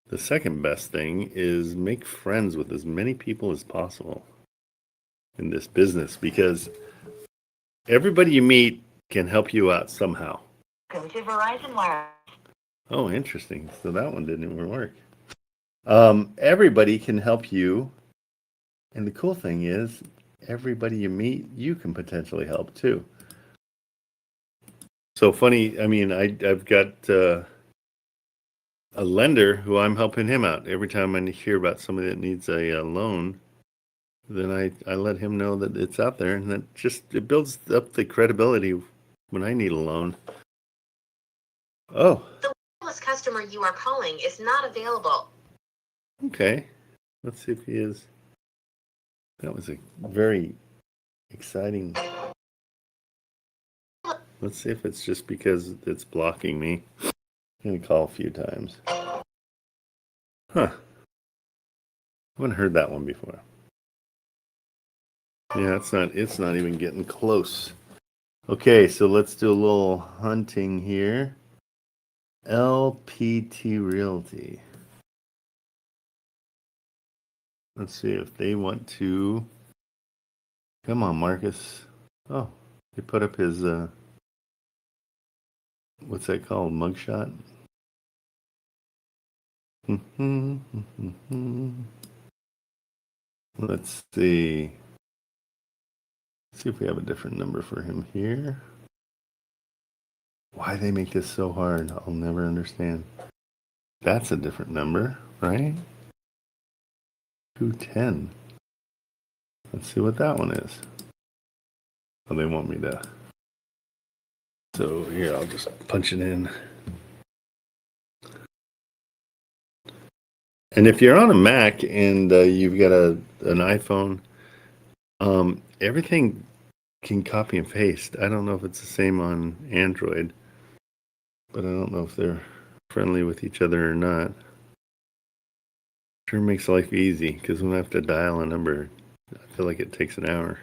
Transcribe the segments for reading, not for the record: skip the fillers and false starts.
The second best thing is make friends with as many people as possible in this business, because everybody you meet can help you out somehow. Go to Verizon Wireless. Oh, interesting. So that one didn't even work. Everybody can help you. And the cool thing is, everybody you meet, you can potentially help too. So funny, I mean, I've got a lender who I'm helping him out. Every time I hear about somebody that needs a loan, then I let him know that it's out there, and that just, it builds up the credibility when I need a loan. Oh. The wireless customer you are calling is not available. Okay. Let's see if he is. That was a very exciting. Let's see if it's just because it's blocking me. I'm going to call a few times. Huh. I haven't heard that one before. Yeah, it's not even getting close. Okay, so let's do a little hunting here. LPT Realty. Let's see if they want to. Come on, Marcus. Oh, they put up his, what's that called? Mugshot? Let's see. Let's see if we have a different number for him here. Why they make this so hard, I'll never understand. That's a different number, right? 210. Let's see what that one is. Oh, they want me to. So here, I'll just punch it in. And if you're on a Mac and you've got an iPhone, everything can copy and paste. I don't know if it's the same on Android, but I don't know if they're friendly with each other or not. Sure makes life easy, because when I have to dial a number, I feel like it takes an hour.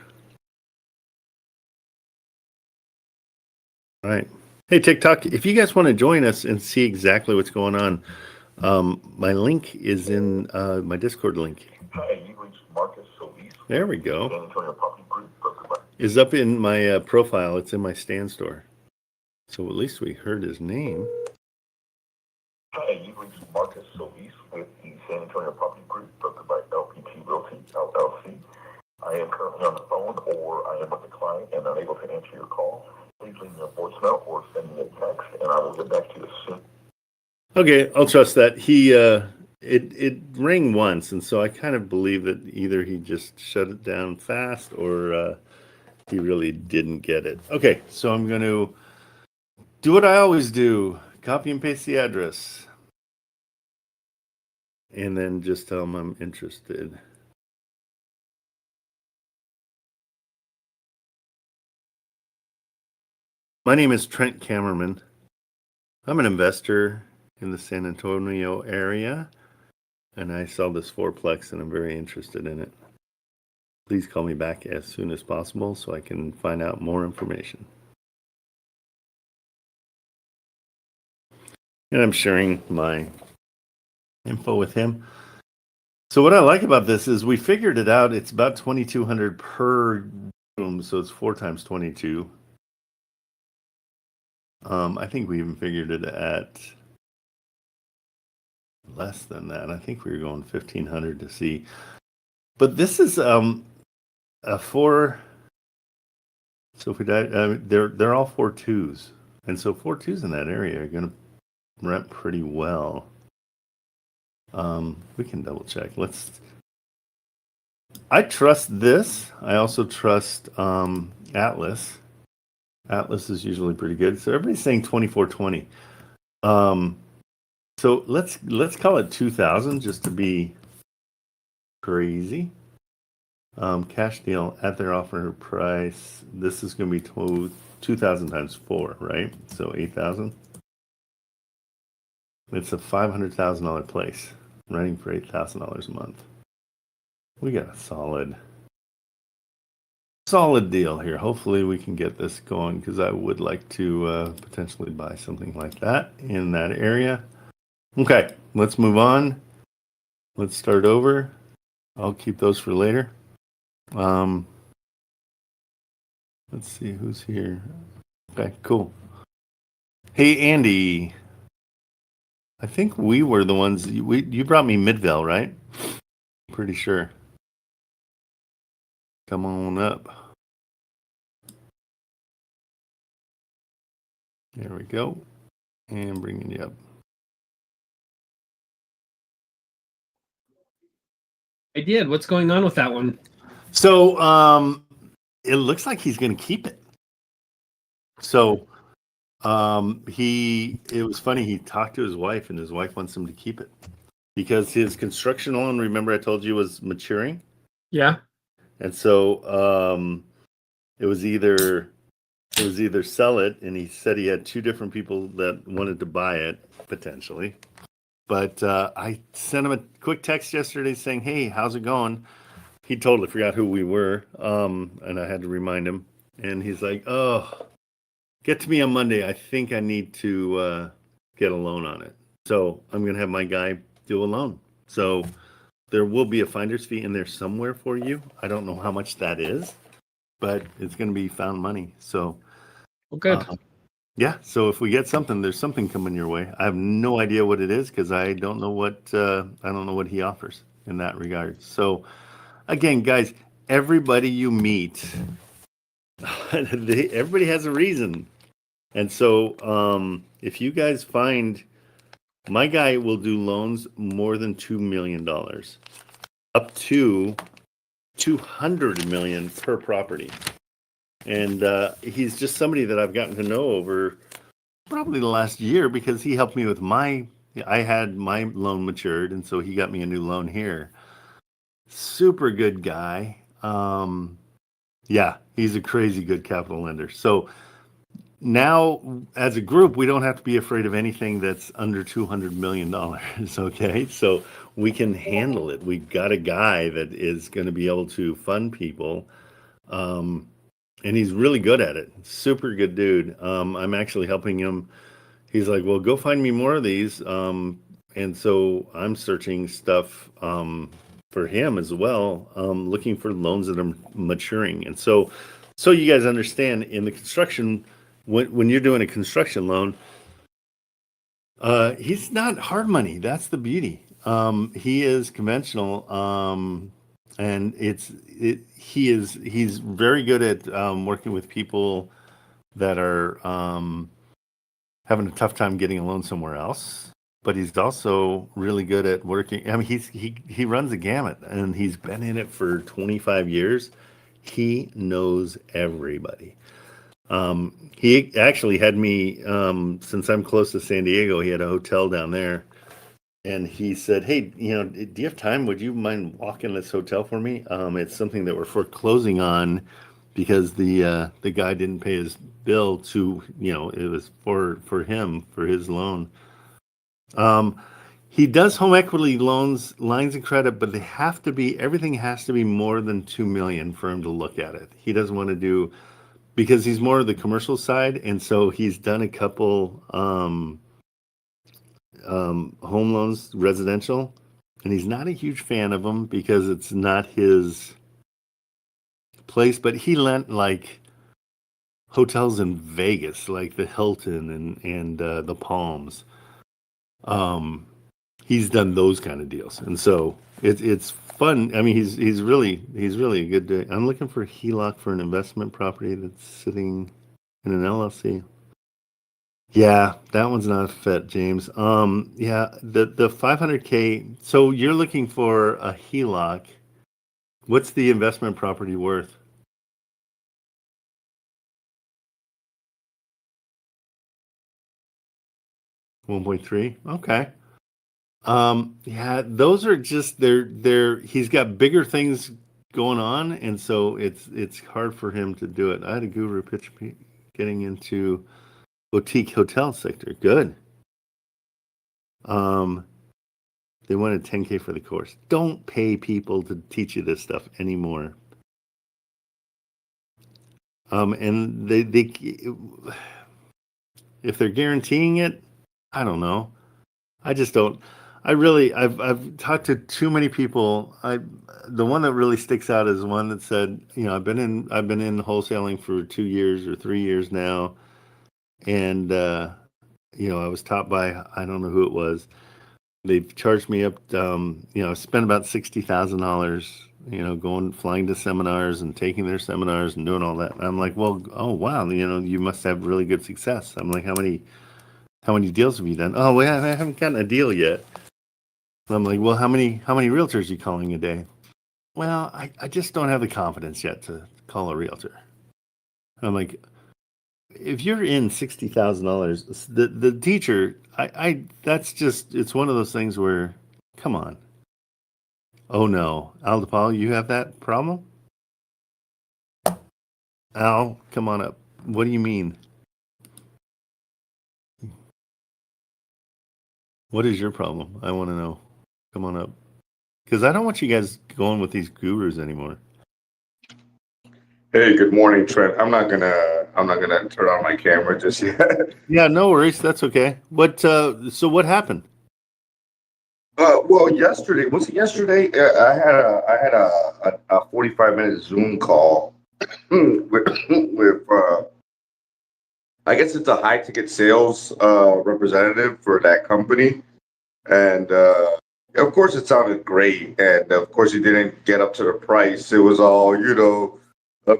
All right. Hey, TikTok, if you guys want to join us and see exactly what's going on, my link is in my Discord link. Hi, you reached Marcus Solis. There we go. San Antonio Property Group. Is up in my profile. It's in my stand store. So at least we heard his name. Hi, you reached Marcus Solis with the San Antonio Property Group, brokered by LPT Realty, LLC. I am currently on the phone, or I am with a client and unable to answer your call. Please leave me a voicemail or send me a text, and I will get back to you soon. Okay, I'll trust that. It rang once, and so I kind of believe that either he just shut it down fast or he really didn't get it. Okay, so I'm going to do what I always do. Copy and paste the address. And then just tell him I'm interested. My name is Trent Kamerman. I'm an investor in the San Antonio area, and I sell this fourplex, and I'm very interested in it. Please call me back as soon as possible so I can find out more information. And I'm sharing my info with him. So what I like about this is we figured it out. It's about $2,200 per room, so it's 4 times 22. I think we even figured it at less than that. I think we were going 1,500 to see. But this is a 4. So if we die, they're all 4.2s, and so 4.2s in that area are going to rent pretty well. We can double check. I trust this. I also trust Atlas. Atlas is usually pretty good. So everybody's saying 2420. So let's call it 2,000 just to be crazy. Cash deal at their offer price. This is going to be 2,000 times 4, right? So 8,000. It's a $500,000 place, renting for $8,000 a month. We got a solid deal here. Hopefully we can get this going, because I would like to potentially buy something like that in that area. Okay, let's move on. Let's start over. I'll keep those for later. Let's see who's here. Okay, cool. Hey, Andy. I think we were the ones, you brought me Midvale, right? Pretty sure. Come on up. There we go. And bringing you up. I did. What's going on with that one? So it looks like he's going to keep it. So it was funny. He talked to his wife, and his wife wants him to keep it because his construction loan, remember I told you, was maturing. Yeah. And so it was either sell it, and he said he had two different people that wanted to buy it potentially. But I sent him a quick text yesterday saying, "Hey, how's it going?" He totally forgot who we were, and I had to remind him. And he's like, "Oh, get to me on Monday. I think I need to get a loan on it. So I'm going to have my guy do a loan. So there will be a finder's fee in there somewhere for you. I don't know how much that is, but it's going to be found money. So Well, good. yeah. So if we get something, there's something coming your way. I have no idea what it is because I don't know what he offers in that regard. So again, guys, everybody you meet, everybody has a reason. And so if you guys find, my guy will do loans more than $2 million, up to $200 million per property. And he's just somebody that I've gotten to know over probably the last year because he helped me with I had my loan matured, and so he got me a new loan here. Super good guy. Yeah, he's a crazy good capital lender. So now, as a group, we don't have to be afraid of anything that's under $200 million, okay? So we can handle it. We've got a guy that is going to be able to fund people, and he's really good at it. Super good dude. I'm actually helping him. He's like, well, go find me more of these. And so I'm searching stuff for him as well, looking for loans that are maturing. And so you guys understand, in the construction, when you're doing a construction loan, he's not hard money. That's the beauty. He is conventional, and he's very good at working with people that are having a tough time getting a loan somewhere else. But he's also really good at working. I mean, he runs a gamut, and he's been in it for 25 years. He knows everybody. He actually had me, since I'm close to San Diego, he had a hotel down there. And he said, hey, do you have time? Would you mind walking this hotel for me? It's something that we're foreclosing on because the guy didn't pay his bill it was for him, for his loan. He does home equity loans, lines of credit, but everything has to be more than 2 million for him to look at it. He doesn't want to do, because he's more of the commercial side, and so he's done a couple home loans, residential, and he's not a huge fan of them because it's not his place. But he lent like hotels in Vegas, like the Hilton and the Palms. He's done those kind of deals, and so it's fun. I mean, he's really a good dude. I'm looking for a HELOC for an investment property that's sitting in an LLC. Yeah, that one's not a fit, James. Yeah, the 500K. So you're looking for a HELOC. What's the investment property worth? 1.3. Okay. Yeah, those are just he's got bigger things going on, and so it's hard for him to do it. I had a guru pitch me getting into boutique hotel sector. Good. They wanted 10K for the course. Don't pay people to teach you this stuff anymore. And they if they're guaranteeing it, I don't know. I just don't. I've talked to too many people. The one that really sticks out is one that said, I've been in wholesaling for 2 years or 3 years now, and I was taught by, I don't know who it was. They've charged me up. I spent about $60,000. Flying to seminars and taking their seminars and doing all that. And I'm like, well, oh wow, you must have really good success. I'm like, how many deals have you done? Oh, well, I haven't gotten a deal yet. And I'm like, well, how many realtors are you calling a day? Well, I just don't have the confidence yet to call a realtor. And I'm like, if you're in $60,000, the teacher, it's one of those things where, come on. Oh no, Al DePaul, you have that problem? Al, come on up. What do you mean? What is your problem? I want to know. Come on up. Because I don't want you guys going with these gurus anymore. Hey, good morning, Trent. I'm not gonna turn on my camera just yet. Yeah, no worries. That's okay. So what happened? Well, yesterday was it yesterday? I had a 45-minute Zoom call with I guess it's a high ticket sales representative for that company, and of course it sounded great, and of course he didn't get up to the price. It was all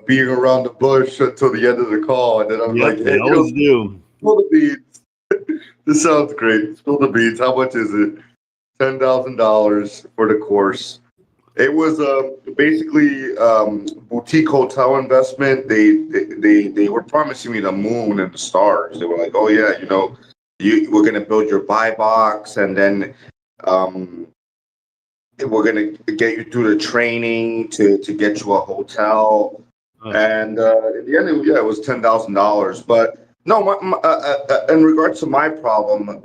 being around the bush until the end of the call, and then I'm like, hey, they always do. Spill the beans. This sounds great. Spill the beans. How much is it? $10,000 for the course. It was basically boutique hotel investment. They were promising me the moon and the stars. They were like, oh yeah, we're gonna build your buy box, and then we're gonna get you through the training to get you a hotel. And in the end, it was $10,000. But no, in regards to my problem,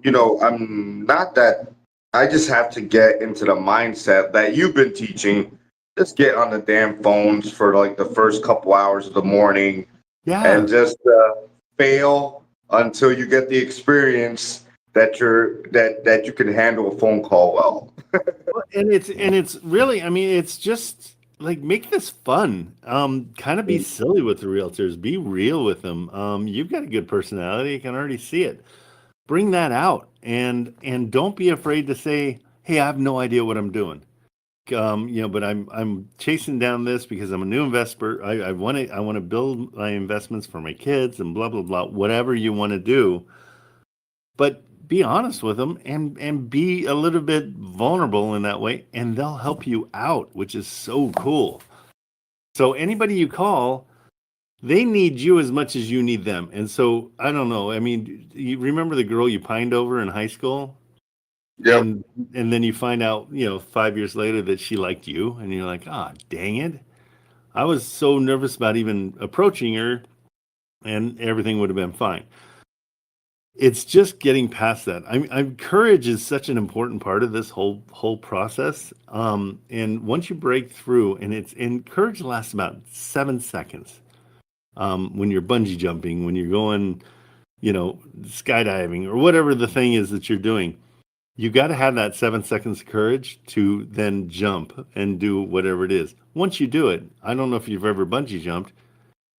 I'm not that. I just have to get into the mindset that you've been teaching. Just get on the damn phones for like the first couple hours of the morning, and just fail until you get the experience that you can handle a phone call well. and it's really, I mean, it's just like, make this fun. Kind of be silly with the realtors. Be real with them. You've got a good personality. You can already see it. Bring that out, and don't be afraid to say, hey, I have no idea what I'm doing. But I'm chasing down this because I'm a new investor. I want to build my investments for my kids and blah blah blah. Whatever you want to do, but be honest with them and be a little bit vulnerable in that way, and they'll help you out, which is so cool. So anybody you call, they need you as much as you need them. And so I don't know. I mean, you remember the girl you pined over in high school? Yeah. And then you find out, 5 years later that she liked you, and you're like, ah, dang it. I was so nervous about even approaching her, and everything would have been fine. It's just getting past that. Courage is such an important part of this whole process. And once you break through, and courage lasts about 7 seconds. When you're bungee jumping, when you're going, skydiving, or whatever the thing is that you're doing, you got to have that 7 seconds of courage to then jump and do whatever it is. Once you do it, I don't know if you've ever bungee jumped,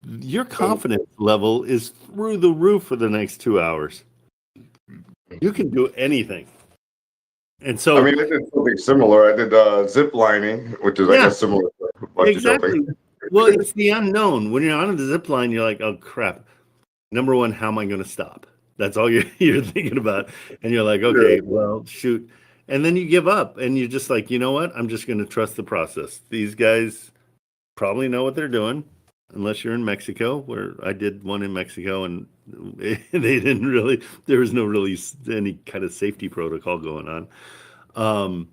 your confidence level is through the roof for the next 2 hours. You can do anything. And so, I mean, I did something similar. I did zip lining, which is I guess similar to bungee jumping. Well, it's the unknown. When you're on the zip line, you're like, oh crap. Number one, how am I going to stop? That's all you're thinking about. And you're like, okay, well, shoot. And then you give up, and you're just like, you know what? I'm just going to trust the process. These guys probably know what they're doing, unless you're in Mexico, where I did one in Mexico, and they didn't really, there was no really any kind of safety protocol going on.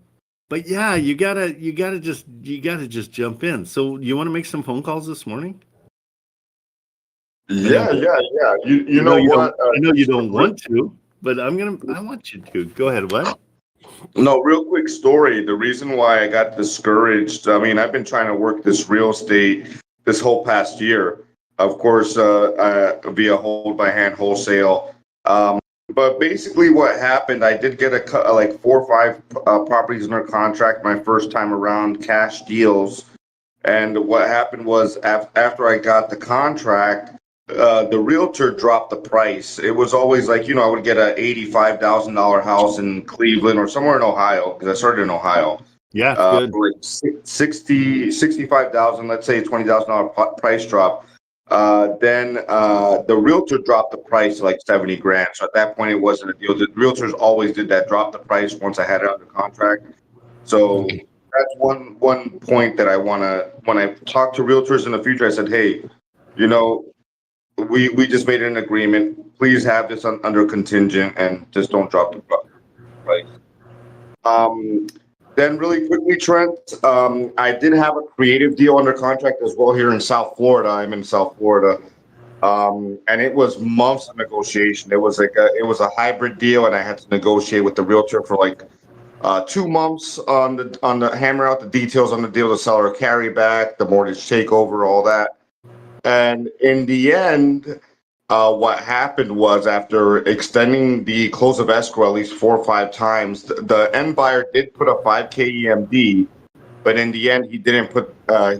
But yeah, you gotta just jump in. So you want to make some phone calls this morning? Yeah. You know what? I know you don't want to, but I want you to. Go ahead. What? No, real quick story. The reason why I got discouraged, I mean, I've been trying to work this real estate this whole past year, of course, via hold by hand wholesale. But basically, what happened, I did get like 4 or 5 properties under contract my first time around, cash deals. And what happened was after I got the contract, the realtor dropped the price. It was always like, I would get a $85,000 house in Cleveland or somewhere in Ohio, because I started in Ohio. Yeah, it's good. For like 65,000, let's say $20,000 price drop. Then the realtor dropped the price to like 70 grand. So at that point, it wasn't a deal. The realtors always did that, drop the price once I had it under contract. So that's one point that I want to, when I talk to realtors in the future, I said, hey, we just made an agreement. Please have this under contingent and just don't drop the price. Then really quickly, Trent, I did have a creative deal under contract as well here in South Florida. I'm in South Florida. And it was months of negotiation. It was a hybrid deal, and I had to negotiate with the realtor for like 2 months on the hammer out the details on the deal, the seller carry back, the mortgage takeover, all that. And in the end, what happened was after extending the close of escrow at least 4 or 5 times, the end buyer did put a 5K EMD, but in the end, he didn't put,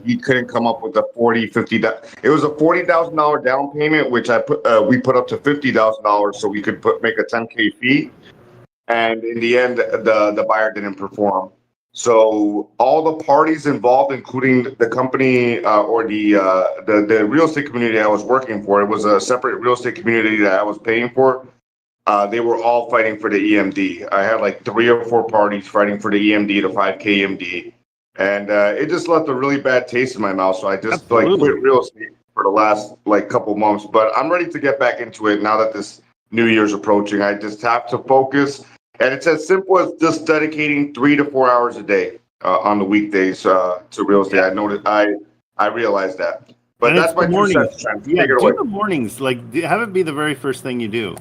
he couldn't come up with a 40, 50. It was a $40,000 down payment, which we put up to $50,000 so we could make a 10K fee. And in the end, the buyer didn't perform. So all the parties involved, including the company or the real estate community I was working for, it was a separate real estate community that I was paying for. They were all fighting for the EMD. I had like 3 or 4 parties fighting for the EMD, the 5K EMD. And it just left a really bad taste in my mouth. So I just quit real estate for the last couple months. But I'm ready to get back into it now that this New Year's approaching. I just have to focus. And it's as simple as just dedicating 3 to 4 hours a day on the weekdays to real estate. I noticed. I realized that. But and that's my 2 cents. Yeah, do the mornings. Have it be the very first thing you do.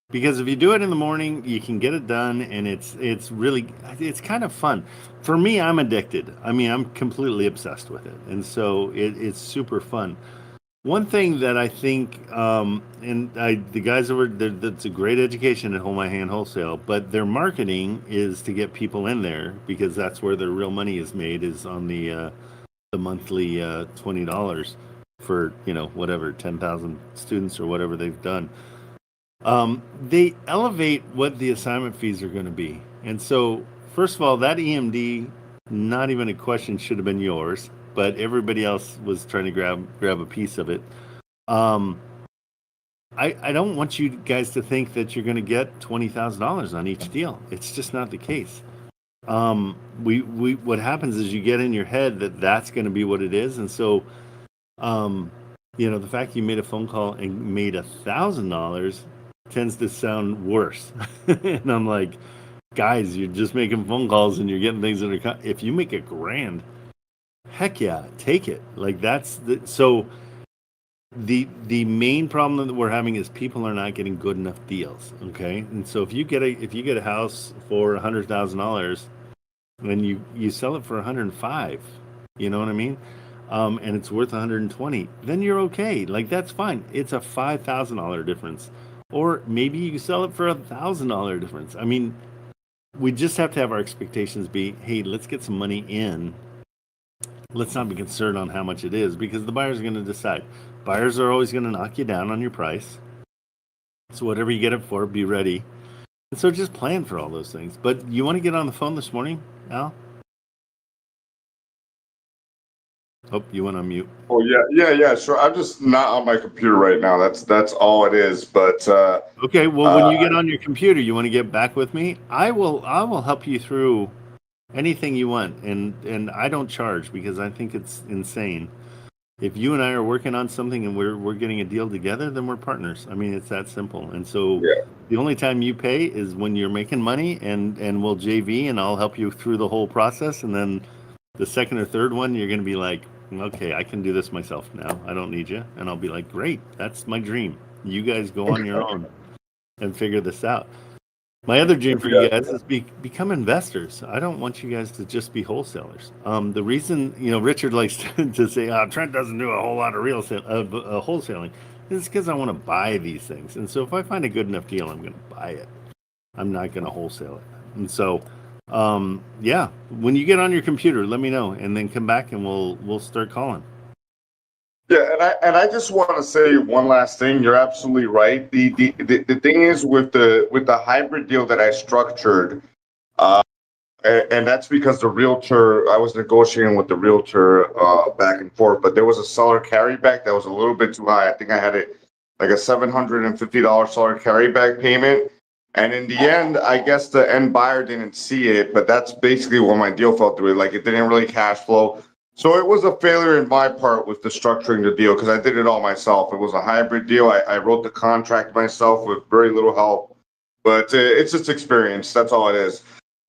Because if you do it in the morning, you can get it done, and it's kind of fun. For me, I'm addicted. I mean, I'm completely obsessed with it, and so it's super fun. One thing that I think, the guys over there, that's a great education at Hold My Hand Wholesale, but their marketing is to get people in there because that's where their real money is made, is on the monthly $20 for whatever 10,000 students or whatever they've done. They elevate what the assignment fees are going to be. And so, first of all, that EMD, not even a question, should have been yours, but everybody else was trying to grab a piece of it. I don't want you guys to think that you're going to get $20,000 on each deal. It's just not the case. What happens is you get in your head that that's going to be what it is. And so, the fact you made a phone call and made $1,000 tends to sound worse. And I'm like, guys, you're just making phone calls and you're getting things that if you make $1,000, heck yeah, take it. So the main problem that we're having is people are not getting good enough deals. Okay. And so if you get a house for $100,000 and you sell it for 105, you know what I mean? And it's worth 120, then you're okay. That's fine. It's a $5,000 difference. Or maybe you sell it for $1,000 difference. I mean, we just have to have our expectations be, hey, let's get some money in. Let's not be concerned on how much it is, because the buyers are going to decide. Buyers are always going to knock you down on your price. So whatever you get it for, be ready. And so just plan for all those things. But you want to get on the phone this morning, Al? Oh, you went on mute. Oh yeah, sure. I'm just not on my computer right now. That's all it is. But okay. Well, when you get on your computer, you want to get back with me. I will help you through anything you want, and I don't charge because I think it's insane. If you and I are working on something and we're getting a deal together, then we're partners. I mean, it's that simple. And so The only time you pay is when you're making money, and we'll JV, and I'll help you through the whole process. And then the second or third one, you're going to be like, okay, I can do this myself now. I don't need you. And I'll be like, great, that's my dream. You guys go on your own and figure this out. My other dream for you guys is become investors. I don't want you guys to just be wholesalers. The reason, Richard likes to say, Trent doesn't do a whole lot of real estate, wholesaling, is because I want to buy these things. And so if I find a good enough deal, I'm going to buy buy it. I'm not going to wholesale it. And so, yeah, when you get on your computer, let me know, and then come back and we'll start calling. Yeah, and I just want to say one last thing. You're absolutely right. The thing is with the hybrid deal that I structured, and that's because the realtor, I was negotiating with the realtor back and forth, but there was a seller carryback that was a little bit too high. I think I had it like a $750 seller carryback payment. And in the end, I guess the end buyer didn't see it, but that's basically what my deal fell through. Like it didn't really cash flow. So it was a failure in my part with the structuring the deal because I did it all myself. It was a hybrid deal. I wrote the contract myself with very little help, but it's just experience. That's all it is.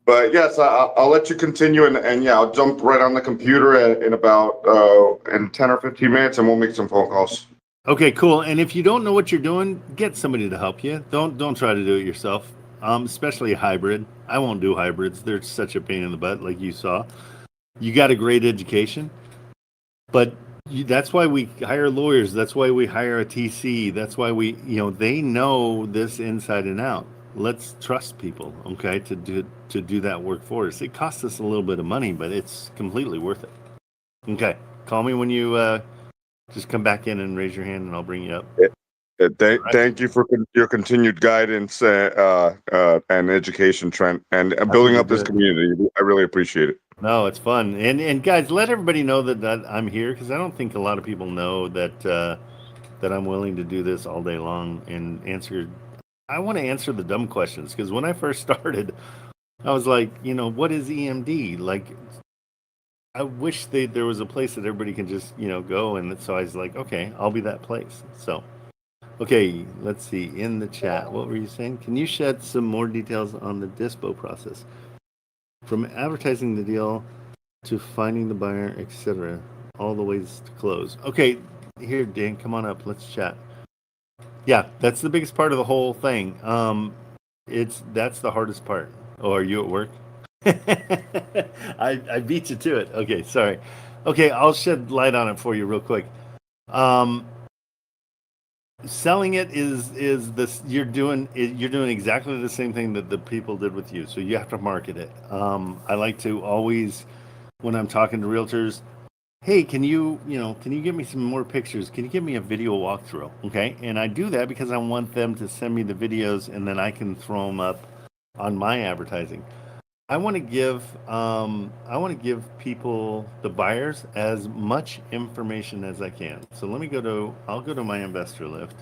But yes, I'll let you continue, and yeah, I'll jump right on the computer in about in 10 or 15 minutes, and we'll make some phone calls. Okay, cool. And if you don't know what you're doing, get somebody to help you. Don't try to do it yourself. Especially hybrid. I won't do hybrids. They're such a pain in the butt, like you saw. You got a great education, but that's why we hire lawyers. That's why we hire a TC. That's why they know this inside and out. Let's trust people, okay, to do that work for us. It costs us a little bit of money, but it's completely worth it. Okay, call me when you just come back in and raise your hand, and I'll bring you up. Thank you for your continued guidance and education, Trent, and building up this community. I really appreciate it. No, it's fun, and guys, let everybody know that I'm here because I don't think a lot of people know that I'm willing to do this all day long and answer. I want to answer the dumb questions because when I first started, I was like, what is EMD? Like, I wish there was a place that everybody can just, go. And so I was like, okay, I'll be that place. So, okay, let's see. In the chat, what were you saying? Can you shed some more details on the dispo process? From advertising the deal to finding the buyer, etc., all the ways to close. Okay, here, Dan, come on up. Let's chat. Yeah, that's the biggest part of the whole thing. That's the hardest part. Oh, are you at work? I beat you to it. Okay, sorry. Okay, I'll shed light on it for you real quick. Selling it is this. You're doing exactly the same thing that the people did with you. So you have to market it. I like to always, when I'm talking to realtors, hey, can you give me some more pictures? Can you give me a video walkthrough? Okay, and I do that because I want them to send me the videos, and then I can throw them up on my advertising. I want to give people, the buyers, as much information as I can. So I'll go to my investor lift,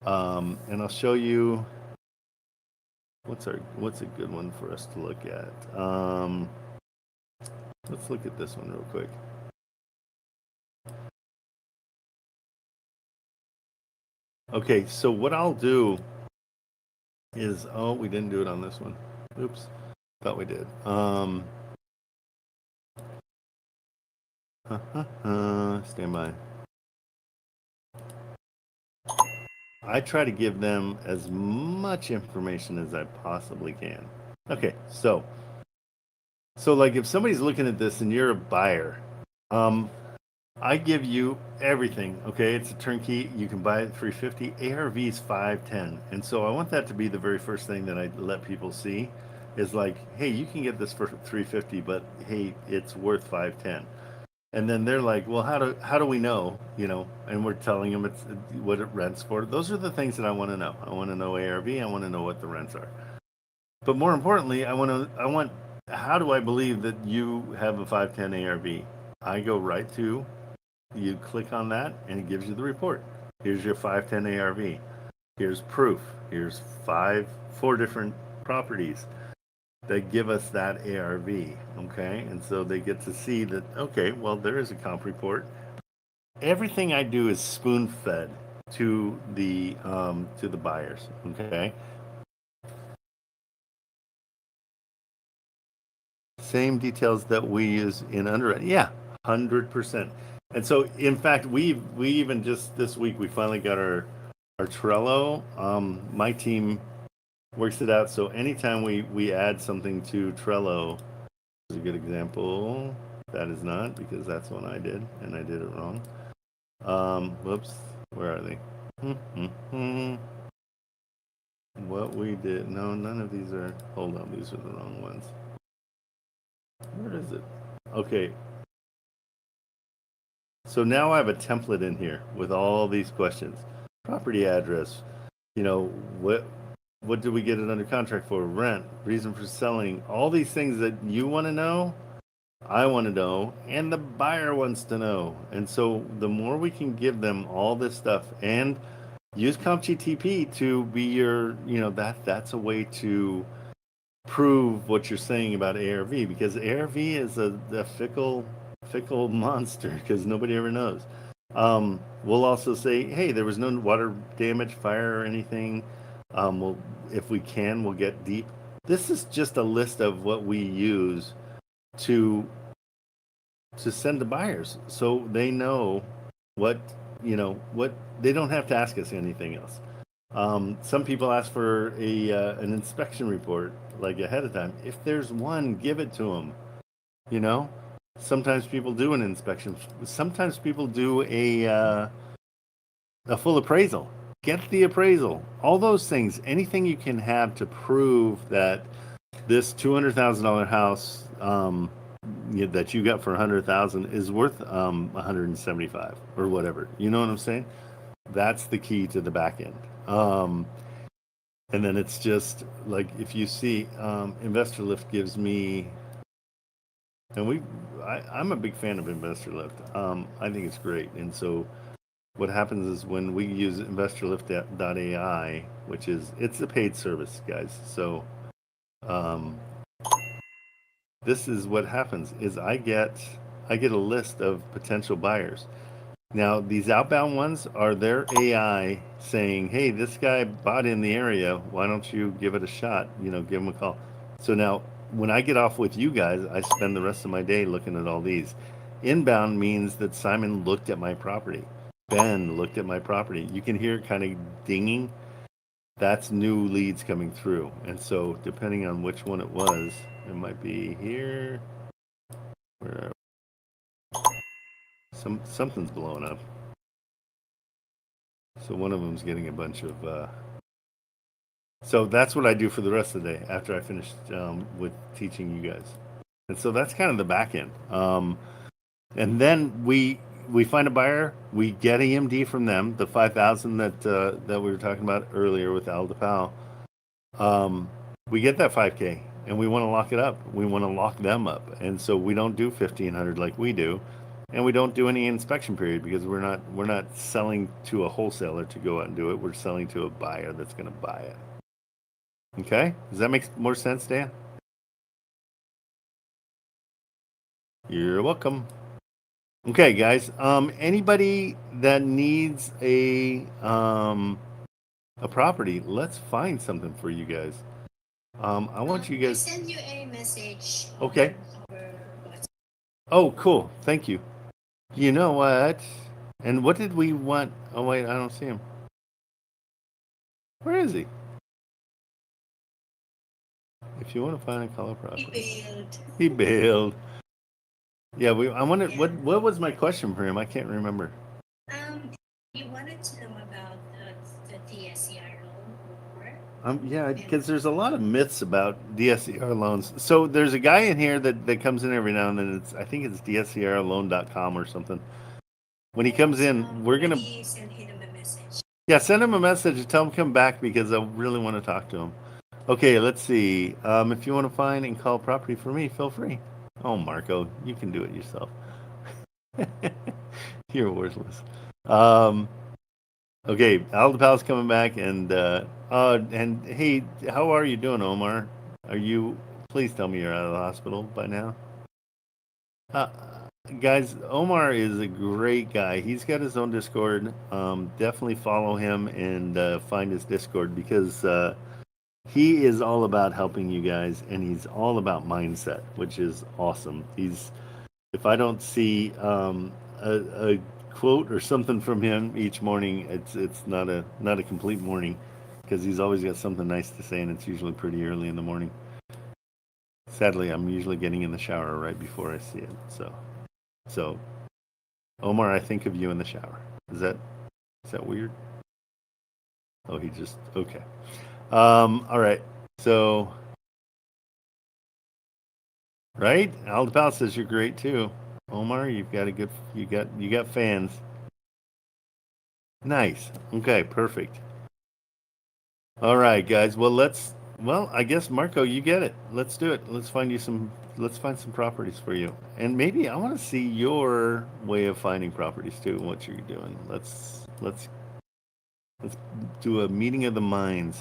and I'll show you what's a good one for us to look at. Let's look at this one real quick. Okay, so what I'll do is, we didn't do it on this one. Oops. Thought we did. Stand by. I try to give them as much information as I possibly can. Okay, so like if somebody's looking at this and you're a buyer, I give you everything. Okay, it's a turnkey. You can buy it at $350. ARV is $510, and so I want that to be the very first thing that I let people see. Is like, hey, you can get this for $350, but hey, it's worth $510. And then they're like, well, how do we know? And we're telling them it's what it rents for. Those are the things that I want to know. I want to know ARV. I want to know what the rents are. But more importantly, how do I believe that you have a 510 ARV? I go right to, you click on that and it gives you the report. Here's your 510 ARV. Here's proof. Here's 4 different properties that give us that ARV, okay? And so they get to see that, okay, well, there is a comp report. Everything I do is spoon-fed to the buyers, okay? Same details that we use in underwriting. Yeah, 100%. And so, in fact, we even just this week, we finally got our Trello. My team works it out. So anytime we add something to Trello, is a good example. That is not, because that's one I did and I did it wrong. Whoops, where are they? what we did. No, none of these are. Hold on, these are the wrong ones. Where is it? Okay. So now I have a template in here with all these questions. Property address, you know, what did we get it under contract for? Rent, reason for selling, all these things that you want to know, I want to know, and the buyer wants to know. And so the more we can give them all this stuff and use CompGTP to be your, you know, that's a way to prove what you're saying about ARV, because ARV is a fickle monster because nobody ever knows. We'll also say, hey, there was no water damage, fire, or anything. If we can, we'll get deep. This is just a list of what we use to send to buyers, so they know what what they don't have to ask us anything else. Some people ask for an inspection report like ahead of time. If there's one, give it to them. You know, sometimes people do an inspection. Sometimes people do a full appraisal. Get the appraisal. All those things. Anything you can have to prove that this $200,000 house that you got for $100,000 is worth 175 or whatever. You know what I'm saying? That's the key to the back end. And then it's just like, if you see, Investor Lift gives me, and I'm a big fan of Investor Lift. I think it's great. And so what happens is when we use investorlift.ai, which is, it's a paid service, guys. So this is what happens is I get a list of potential buyers. Now, these outbound ones are their AI saying, hey, this guy bought in the area. Why don't you give it a shot? You know, give him a call. So now, when I get off with you guys, I spend the rest of my day looking at all these. Inbound means that Simon looked at my property. Ben looked at my property. You can hear it kind of dinging. That's new leads coming through. And so, depending on which one it was, it might be here. Where something's blowing up. So one of them's getting a bunch of. So that's what I do for the rest of the day after I finish with teaching you guys. And so that's kind of the back end. And then we find a buyer. We get EMD from them, the 5,000 that we were talking about earlier with Al DePau. We get that 5K, and we want to lock it up. We want to lock them up, and so we don't do 1,500 like we do. And we don't do any inspection period because we're not selling to a wholesaler to go out and do it. We're selling to a buyer that's going to buy it. Okay? Does that make more sense, Dan? You're welcome. Okay, guys. Anybody that needs a property, let's find something for you guys. I want you guys. I send you a message. Okay. Oh, cool. Thank you. You know what? And what did we want? Oh, wait, I don't see him. Where is he? If you want to find a color property. He bailed. Yeah, I wonder, what was my question for him? I can't remember. You wanted to know about the DSCR loan? Yeah, because there's a lot of myths about DSCR loans. So there's a guy in here that comes in every now and then. I think it's dscrloan.com or something. When he comes in, we're going to send him a message. Yeah, send him a message and tell him to come back because I really want to talk to him. Okay, let's see. If you want to find and call property for me, feel free. Oh, Marco, you can do it yourself. You're worthless. Okay, Al DePau's coming back, and hey, how are you doing, Omar? Please tell me you're out of the hospital by now. Guys, Omar is a great guy. He's got his own Discord. Definitely follow him and find his Discord because he is all about helping you guys, and he's all about mindset, which is awesome. If I don't see a quote or something from him each morning, it's not a complete morning because he's always got something nice to say, and it's usually pretty early in the morning. Sadly, I'm usually getting in the shower right before I see it. So, Omar, I think of you in the shower. Is that weird? Oh, okay. All right. So, right? Aldepal says you're great too. Omar, you've got a good, you got fans. Nice. Okay, perfect. All right, guys. Well, I guess Marco, you get it. Let's do it. Let's find some properties for you. And maybe I want to see your way of finding properties too, and what you're doing. Let's do a meeting of the minds.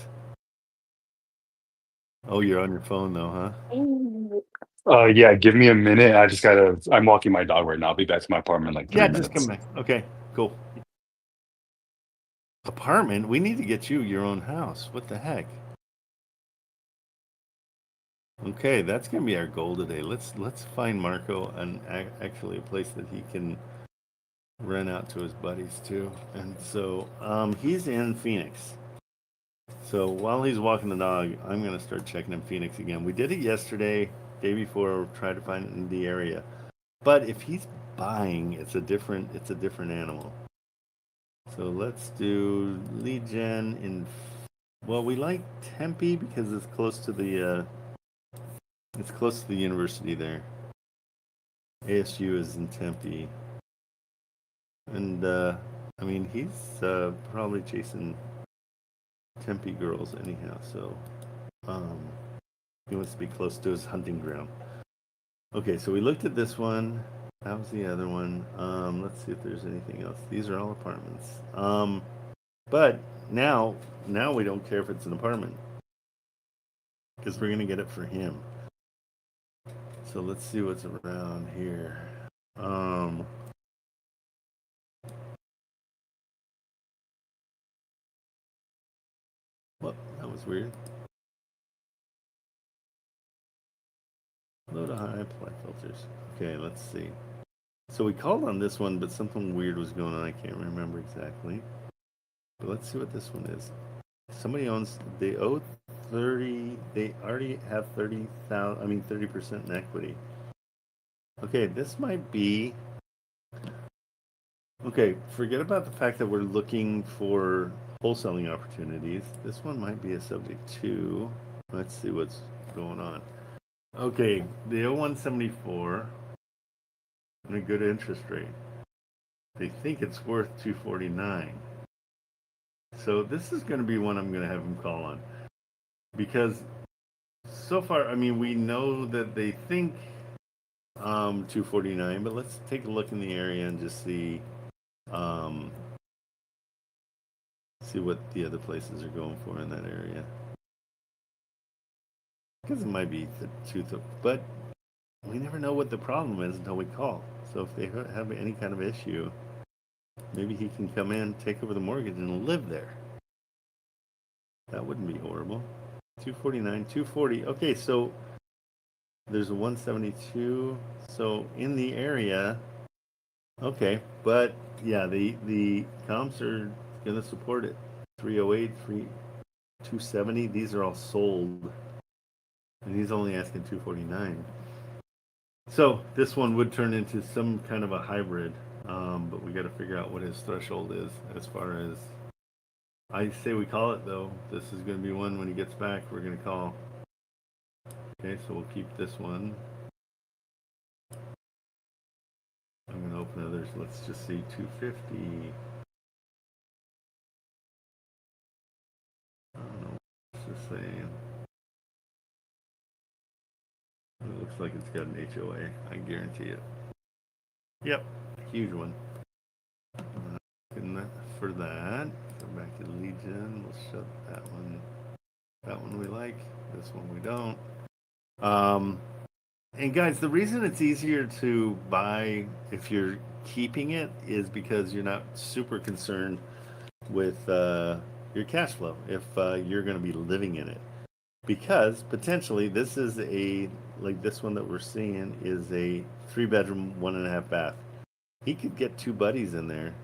Oh, you're on your phone though, huh? Yeah, give me a minute. I'm walking my dog right now. I'll be back to my apartment in like 3 Yeah, just come minutes. back. Okay, cool. Apartment? We need to get you your own house. What the heck? Okay, that's gonna be our goal today. Let's find Marco and actually a place that he can rent out to his buddies too. And so he's in Phoenix. So while he's walking the dog, I'm gonna start checking in Phoenix again. We did it yesterday, day before, tried to find it in the area. But if he's buying, it's a different animal. So let's do lead gen in. Well, we like Tempe because it's close to the university there. ASU is in Tempe, and I mean he's probably chasing Tempe girls anyhow. So he wants to be close to his hunting ground. Okay, so we looked at this one. That was the other one. Let's see if there's anything else. These are all apartments. But now we don't care if it's an apartment because we're gonna get it for him. So let's see what's around here. Well, that was weird. Low to high, apply filters. Okay, let's see. So we called on this one, but something weird was going on. I can't remember exactly. But let's see what this one is. Somebody owns, they owe 30, they already have 30,000, 30% in equity. Okay, this might be, okay, forget about the fact that we're looking for wholesaling opportunities. This one might be a subject too. Let's see what's going on. Okay, they owe 174 and a good interest rate. They think it's worth 249. So this is going to be one I'm going to have them call on because so far, we know that they think 249, but let's take a look in the area and just see what the other places are going for in that area. Because it might be the truth of, but we never know what the problem is until we call. So if they have any kind of issue, maybe he can come in, take over the mortgage, and live there. That wouldn't be horrible. 249, 240. Okay, so there's a 172. So in the area, okay, but yeah, the comps are gonna support it. 308, 270. These are all sold, and he's only asking 249. So this one would turn into some kind of a hybrid, but we got to figure out what his threshold is as far as. I say we call it though. This is going to be one when he gets back. We're going to call. Okay, so we'll keep this one. I'm going to open others. Let's just see 250. I don't know what's this saying. It looks like it's got an HOA. I guarantee it. Yep, huge one. For that, go back to lead gen. We'll shut that one. That one we like. This one we don't. And guys, the reason it's easier to buy if you're keeping it is because you're not super concerned with your cash flow if you're going to be living in it. Because potentially this is like this one that we're seeing is a 3-bedroom, 1.5 bath. He could get 2 buddies in there.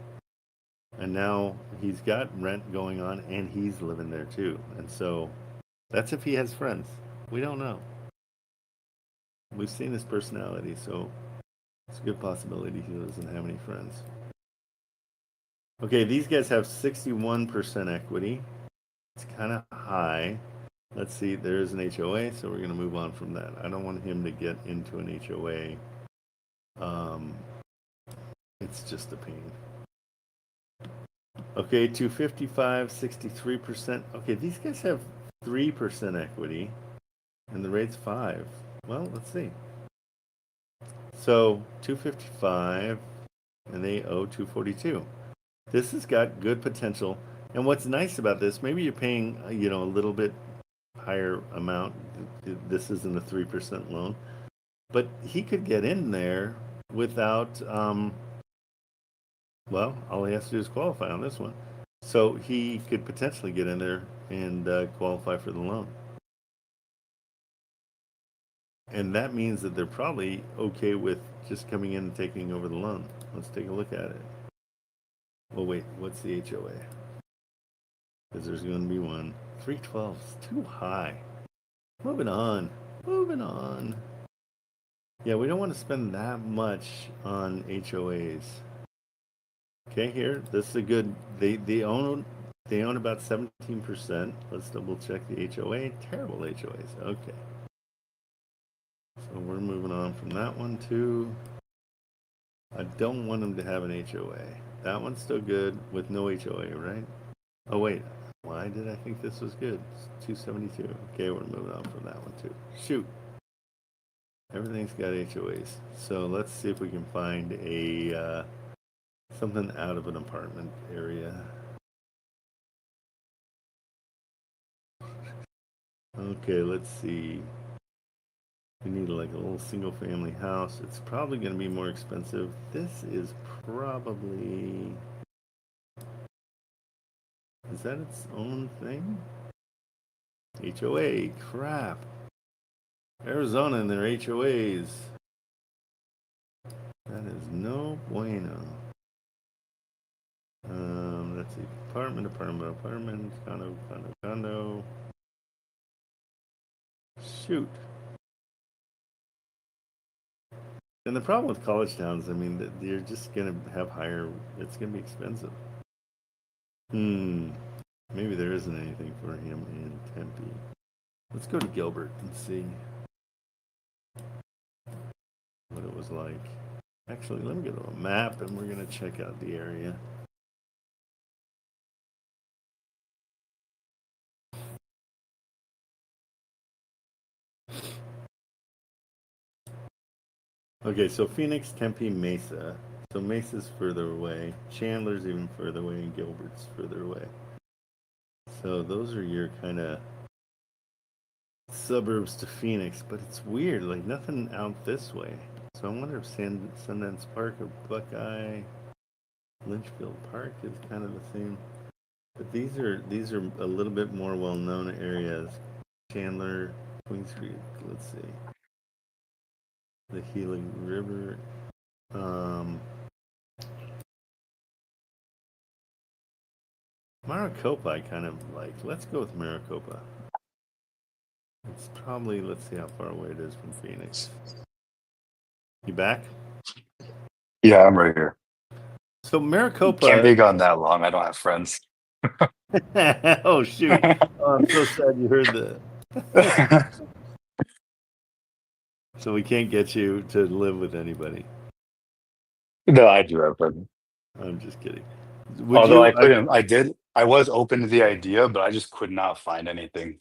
And now he's got rent going on and he's living there too. And so that's if he has friends. We don't know. We've seen his personality, so it's a good possibility he doesn't have any friends. Okay, these guys have 61% equity. It's kind of high. Let's see, there is an HOA, so we're going to move on from that. I don't want him to get into an HOA. It's just a pain. Okay, 255, 63%. Okay, these guys have 3% equity, and the rate's 5. Well, let's see. So 255, and they owe 242. This has got good potential. And what's nice about this, maybe you're paying, a little bit higher amount. This isn't a 3% loan, but he could get in there without, well, all he has to do is qualify on this one. So he could potentially get in there and qualify for the loan. And that means that they're probably okay with just coming in and taking over the loan. Let's take a look at it. Well, wait, what's the HOA? Because there's going to be one. 312 is too high. Moving on. Yeah, we don't want to spend that much on HOAs. Okay, here, this is a good, they own about 17%. Let's double check the HOA. Terrible HOAs. Okay. So we're moving on from that one too. I don't want them to have an HOA. That one's still good with no HOA, right? Oh wait, why did I think this was good? It's 272. Okay, we're moving on from that one too. Shoot. Everything's got HOAs. So let's see if we can find a something out of an apartment area. Okay, let's see. We need like a little single family house. It's probably going to be more expensive. This is probably, is that its own thing? HOA, crap. Arizona and their HOAs. That is no bueno. Let's see. Apartment, condo. Shoot. And the problem with college towns, I mean, you're just going to have higher, it's going to be expensive. Maybe there isn't anything for him in Tempe. Let's go to Gilbert and see what it was like. Actually, let me go to a map and we're going to check out the area. Okay, so Phoenix, Tempe, Mesa. So Mesa's further away. Chandler's even further away, and Gilbert's further away. So those are your kind of suburbs to Phoenix, but it's weird, like nothing out this way. So I wonder if Sundance Park or Buckeye, Lynchfield Park is kind of the same. But these are a little bit more well-known areas. Chandler, Queen Street. Let's see. The Healing River. Maricopa, I kind of like. Let's go with Maricopa. It's probably, let's see how far away it is from Phoenix. You back? Yeah, I'm right here. So Maricopa. Can't be gone that long. I don't have friends. Oh, shoot. Oh, I'm so sad you heard that. So we can't get you to live with anybody. No, I do have friends. I'm just kidding. Although I couldn't, I was open to the idea, but I just could not find anything.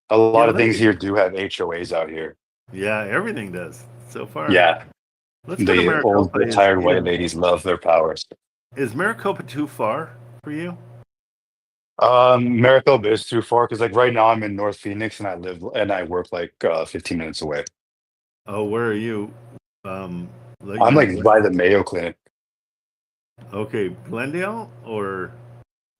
A lot of things here do have HOAs out here. Yeah, everything does so far. Yeah. Let's go to The old Maricopa. retired white ladies love their powers. Is Maricopa too far for you? Maricopa is too far because like right now I'm in North Phoenix and I work like 15 minutes away. Oh, where are you? I'm like by the Mayo Clinic. Okay, Glendale or?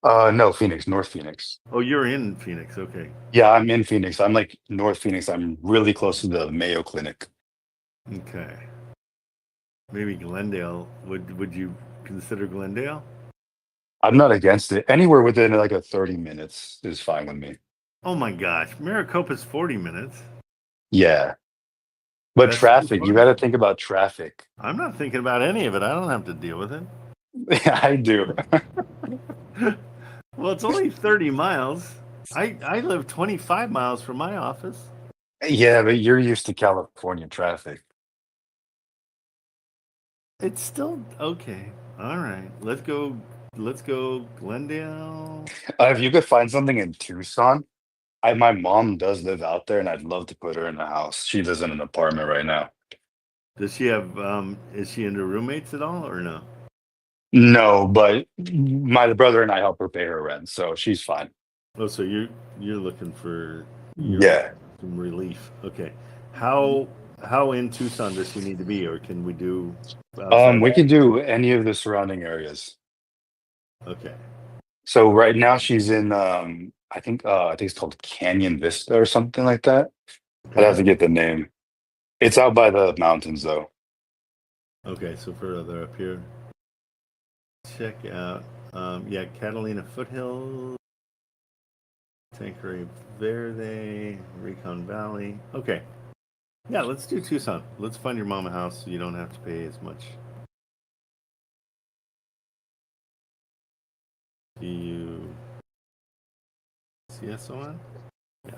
No, Phoenix, North Phoenix. Oh, you're in Phoenix. Okay. Yeah, I'm in Phoenix. I'm like North Phoenix. I'm really close to the Mayo Clinic. Okay. Maybe Glendale. Would you consider Glendale? I'm not against it. Anywhere within like a 30 minutes is fine with me. Oh my gosh, Maricopa's 40 minutes. Yeah. But That's traffic, you got to think about traffic. I'm not thinking about any of it. I don't have to deal with it. Yeah, I do. Well, it's only 30 miles. I live 25 miles from my office. Yeah, but you're used to California traffic. It's still okay. All right. Let's go. Let's go Glendale. If you could find something in Tucson, my mom does live out there, and I'd love to put her in a house. She lives in an apartment right now. Does she have is she into roommates at all or no? No, but my brother and I help her pay her rent, so she's fine. Oh, so you're looking for Yeah. some relief. Okay. How in Tucson does she need to be, or can we do outside? We can do any of the surrounding areas. Okay. So right now she's in I think it's called Canyon Vista or something like that. I'd have to get the name. It's out by the mountains though. Okay, so further up here. Check out yeah, Catalina Foothills, Tanqueray Verde, Recon Valley. Okay. Yeah, let's do Tucson. Let's find your mom a house so you don't have to pay as much. Do you CSON? Yeah.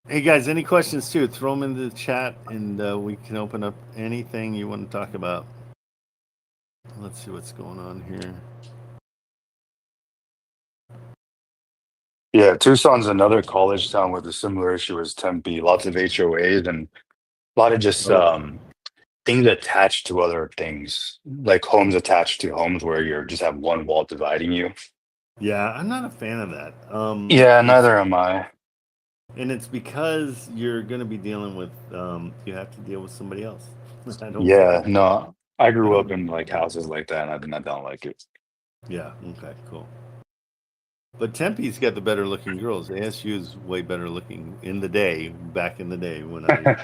Hey guys, any questions too? Throw them in the chat and we can open up anything you want to talk about. Let's see what's going on here. Yeah, Tucson's another college town with a similar issue as Tempe. Lots of HOAs and a lot of just things attached to other things, like homes attached to homes where you just have one wall dividing you. Yeah, I'm not a fan of that. Yeah, neither am I. And it's because you're going to be dealing with, you have to deal with somebody else. I don't. Yeah, no, I grew up in like houses like that, and I don't like it. Yeah. Okay. Cool. But Tempe's got the better looking girls. ASU is way better looking in the day. Back in the day when I.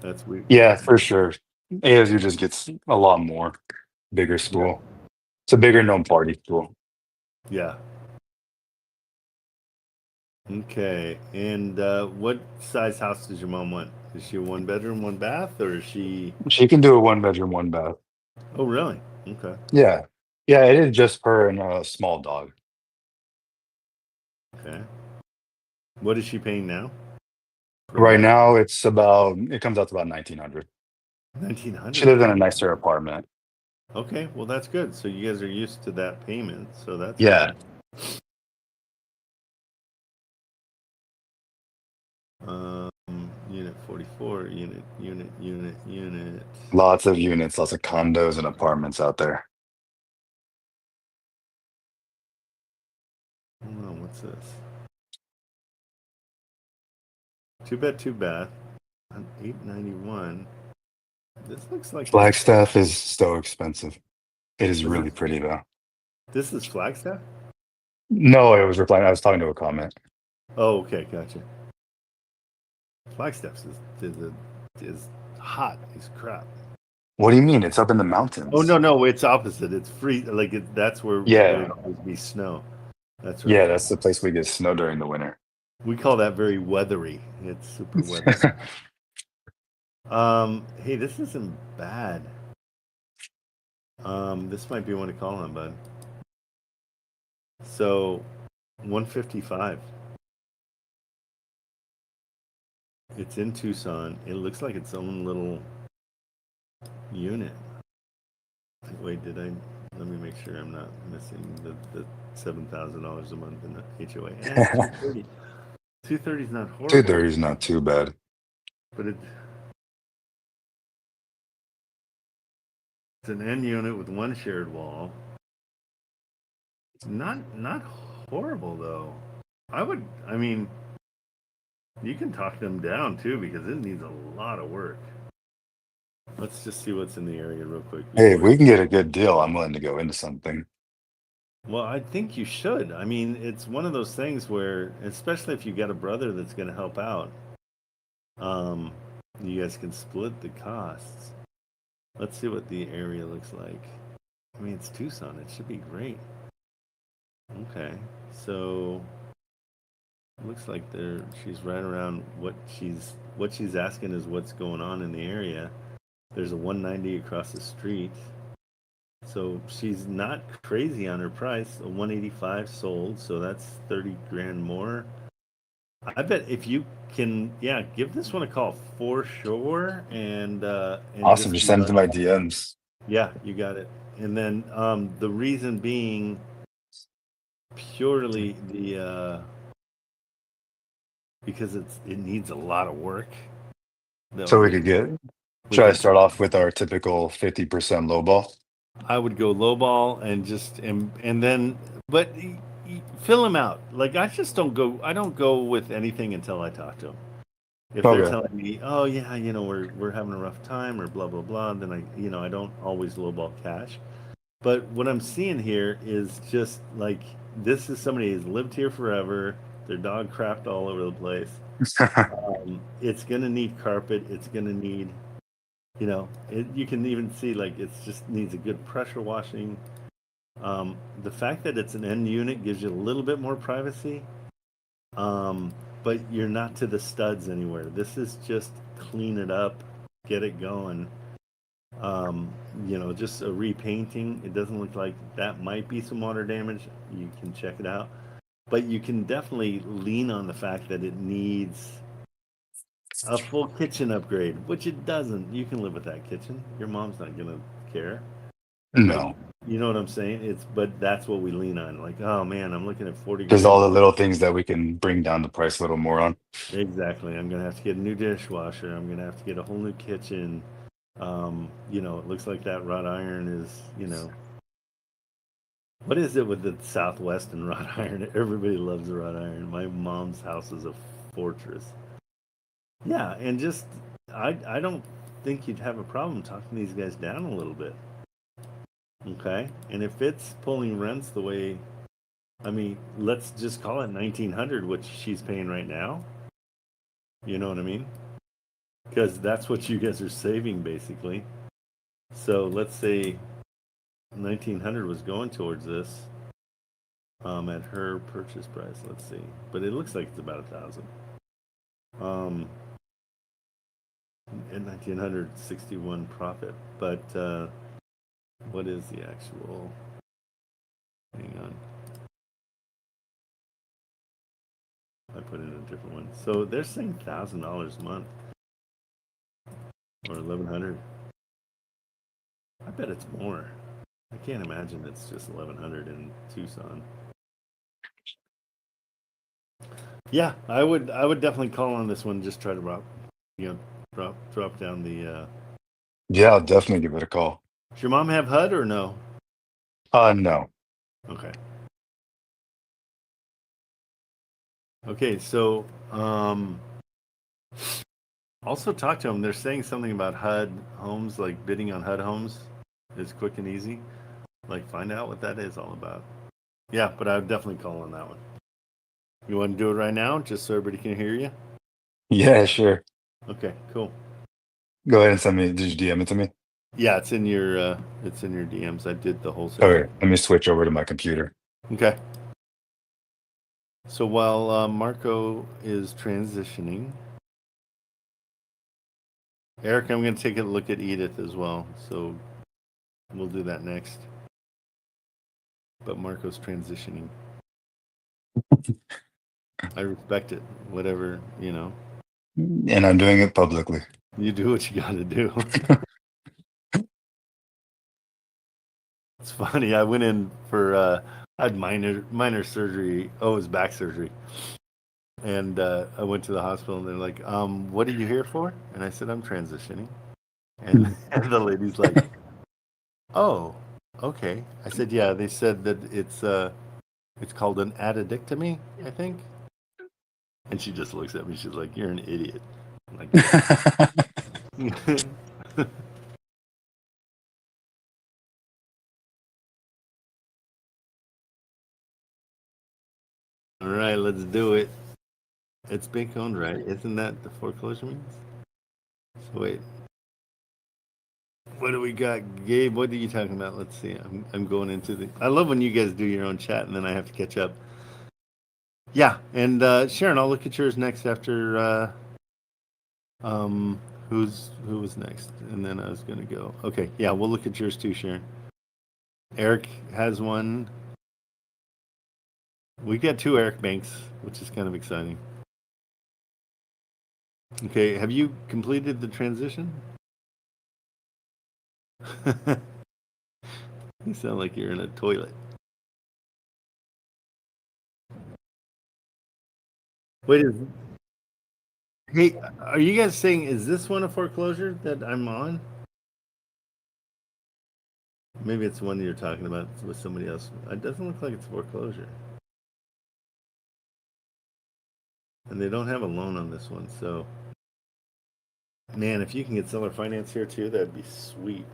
That's weird. Yeah, for sure. ASU just gets a lot more bigger school. It's a bigger known party school. Yeah. Okay. And what size house does your mom want? Is she a 1 bedroom, 1 bath, or is she? She can do a 1 bedroom, 1 bath. Oh, really? Okay. Yeah, yeah, it is just her and a small dog. Okay. What is she paying now? Right now, it comes out to about 1,900. 1,900. She lives in a nicer apartment. Okay, well that's good. So you guys are used to that payment, so that's Yeah. good. Unit 44, unit. Lots of units, lots of condos and apartments out there. Hold on, what's this? 2 bed, 2 bath, on 891. This looks like Flagstaff is so expensive. It is Is really it- pretty though. this is Flagstaff? No, I was replying. I was talking to a comment. Oh, okay, gotcha. Flagstaff is hot as crap. What do you mean? It's up in the mountains. Oh no, it's opposite. It's free. Like that's where Yeah. there would be snow. That's right. Yeah, that's the place we get snow during the winter. We call that very weathery. It's super weathery. Hey, this isn't bad. This might be one to call on, bud. So, 155. It's in Tucson. It looks like its own little unit. Wait, let me make sure I'm not missing the $7,000 a month in the HOA. 230. 230 is not horrible. 230 is not too bad. But it's an end unit with one shared wall. Not horrible though. I mean, you can talk them down too because it needs a lot of work. Let's just see what's in the area real quick. Hey, if we can get a good deal, I'm willing to go into something. Well, I think you should. I mean, it's one of those things where, especially if you got a brother that's going to help out, you guys can split the costs. Let's see what the area looks like. I mean, it's Tucson. It should be great. Okay, so looks like she's right around what she's asking is what's going on in the area. There's a 190 across the street. So she's not crazy on her price. A 185 sold, so that's 30 grand more. I bet if you can, yeah, give this one a call for sure, and Awesome. Just send it to my DMs. Yeah, you got it. And then the reason being purely the because it needs a lot of work. So we could try to start off with our typical 50% low ball. I would go low ball and just and then but fill them out. Like I don't go with anything until I talk to them. If they're Okay. telling me, oh yeah, we're having a rough time or blah blah blah, then I don't always lowball cash. But what I'm seeing here is just like this is somebody who's lived here forever. Their dog crapped all over the place. It's gonna need carpet. It's gonna need, you can even see like it's just needs a good pressure washing. The fact that it's an end unit gives you a little bit more privacy. But you're not to the studs anywhere. This is just clean it up, get it going. Just a repainting. It doesn't look like that might be some water damage. You can check it out. But you can definitely lean on the fact that it needs a full kitchen upgrade, which it doesn't. You can live with that kitchen. Your mom's not going to care. No. You know what I'm saying? But that's what we lean on. Like, oh man, I'm looking at 40. There's all the little things that we can bring down the price a little more on. Exactly. I'm going to have to get a new dishwasher. I'm going to have to get a whole new kitchen. It looks like that wrought iron is, what is it with the Southwest and wrought iron? Everybody loves the wrought iron. My mom's house is a fortress. Yeah, and just I don't think you'd have a problem talking these guys down a little bit. Okay? And if it's pulling rents the way, let's just call it 1900, which she's paying right now. You know what I mean? Because that's what you guys are saving basically. So let's say 1900 was going towards this at her purchase price. Let's see, but it looks like it's about 1,000 at 1961 profit. But what is the actual, hang on, I put in a different one. So they're saying $1,000 a month or 1,100. I bet it's more. I can't imagine it's just 1,100 in Tucson. Yeah, I would definitely call on this one. Just try to drop down the. Yeah, I'll definitely give it a call. Does your mom have HUD or no? No. Okay. Okay, so also talk to them. They're saying something about HUD homes, like bidding on HUD homes is quick and easy. Like find out what that is all about. Yeah, but I would definitely call on that one. You want to do it right now, just so everybody can hear you? Yeah, sure. Okay, cool. Go ahead and send me. Did you DM it to me? Yeah, it's in your DMs. I did the wholesale. Okay, let me switch over to my computer. Okay. So while Marco is transitioning, Eric, I'm going to take a look at Edith as well. So we'll do that next. But Marco's transitioning. I respect it. Whatever, And I'm doing it publicly. You do what you got to do. It's funny. I went in for I had minor surgery. Oh, it was back surgery. And I went to the hospital and they're like, what are you here for? And I said, I'm transitioning. And the lady's like, oh, okay. I said, yeah, they said that it's called an addictomy, I think. And she just looks at me. She's like, you're an idiot. I'm like, all right, let's do it. It's bank owned, right? Isn't that the foreclosure means? So wait. What do we got? Gabe, what are you talking about? Let's see. I'm going into the... I love when you guys do your own chat and then I have to catch up. Yeah, and Sharon, I'll look at yours next after Who was next? And then I was gonna go. Okay, yeah, we'll look at yours too, Sharon. Eric has one. We got two Eric Banks, which is kind of exciting. Okay, have you completed the transition? You sound like you're in a toilet. Wait, hey, are you guys saying, is this one a foreclosure that I'm on? Maybe it's one you're talking about with somebody else. It doesn't look like it's foreclosure. And they don't have a loan on this one, so man, if you can get seller finance here too, that'd be sweet.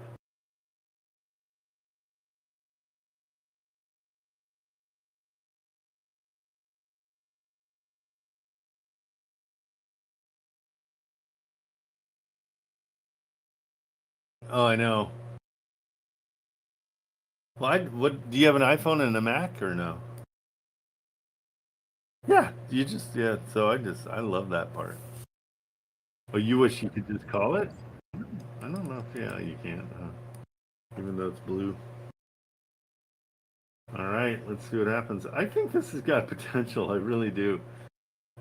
Oh, I know. Well, what do you have an iPhone and a Mac or no? Yeah, you just yeah. So I love that part. Oh, you wish you could just call it? I don't know if yeah you can, even though it's blue. All right, let's see what happens. I think this has got potential. I really do.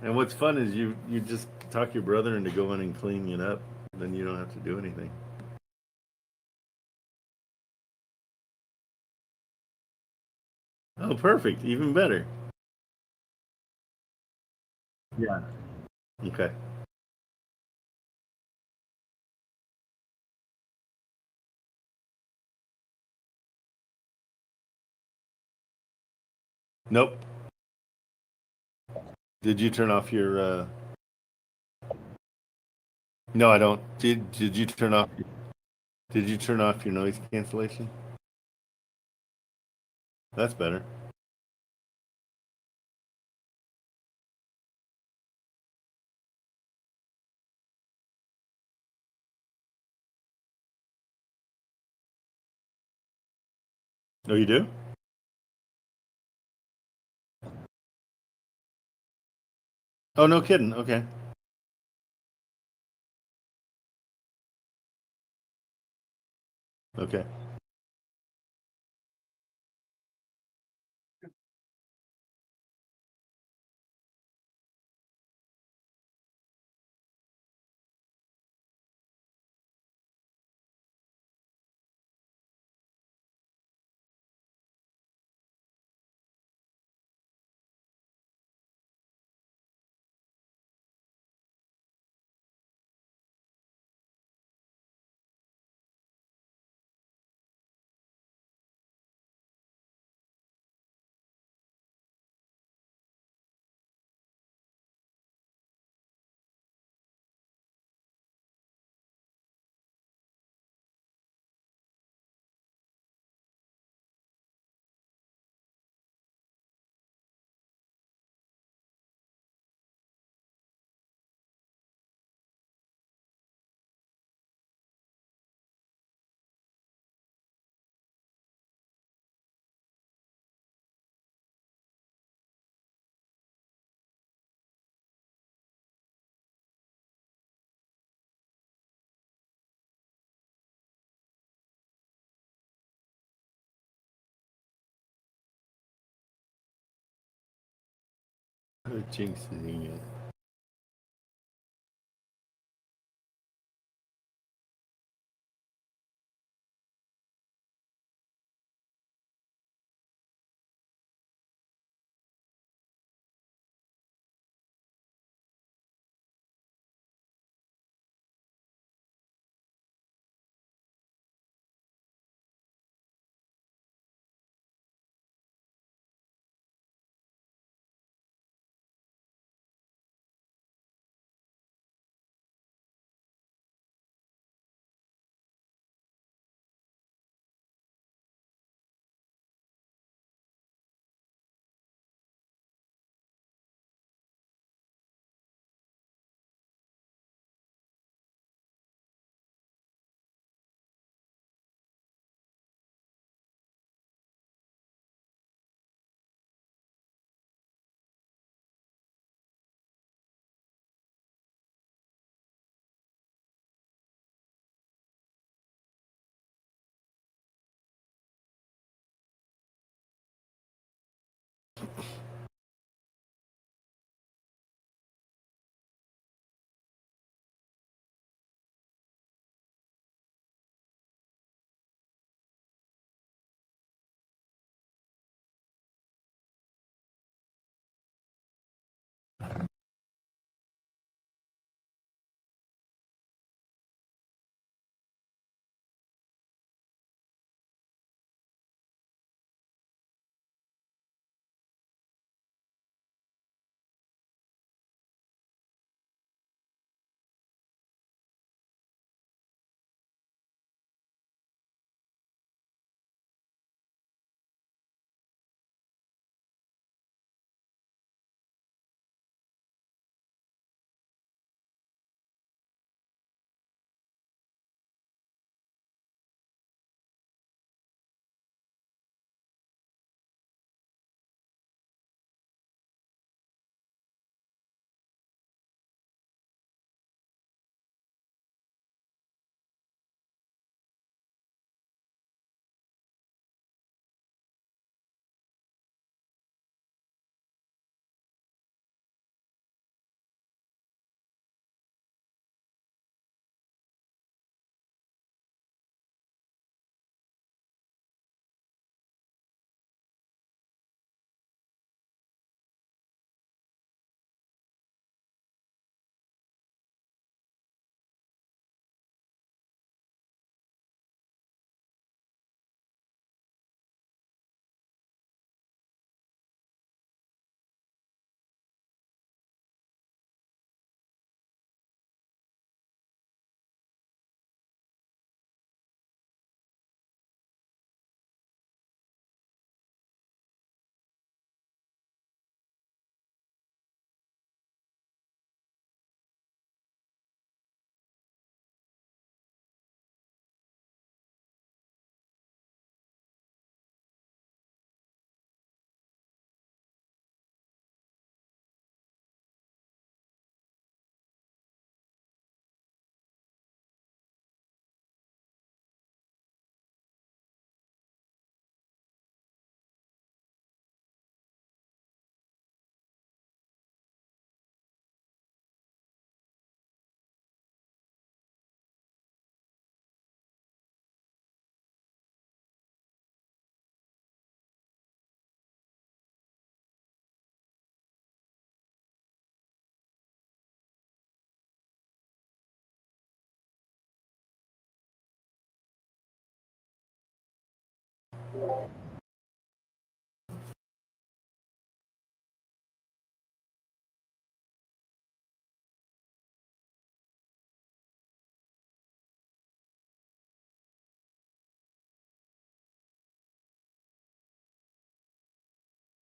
And what's fun is you just talk your brother into going and cleaning it up. Then you don't have to do anything. Oh, perfect. Even better. Yeah. Okay. Nope. Did you turn off your? No, I don't. Did you turn off? Did you turn off your noise cancellation? That's better. Oh, you do? Oh, no kidding. Okay. Okay. Jinxing it.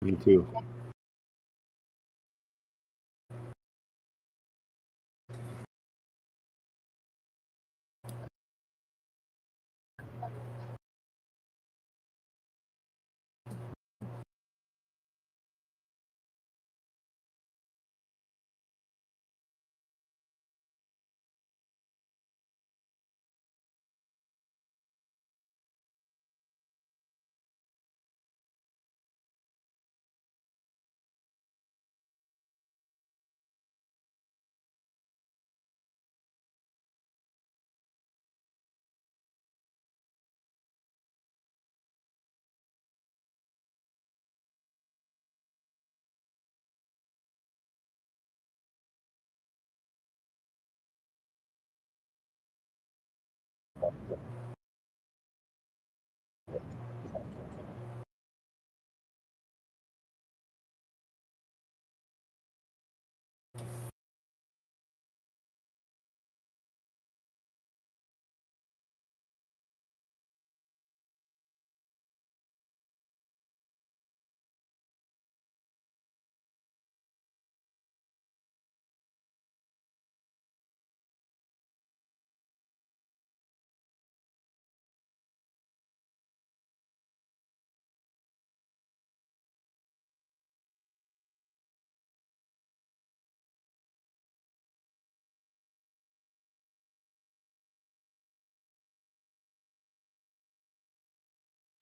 Me too.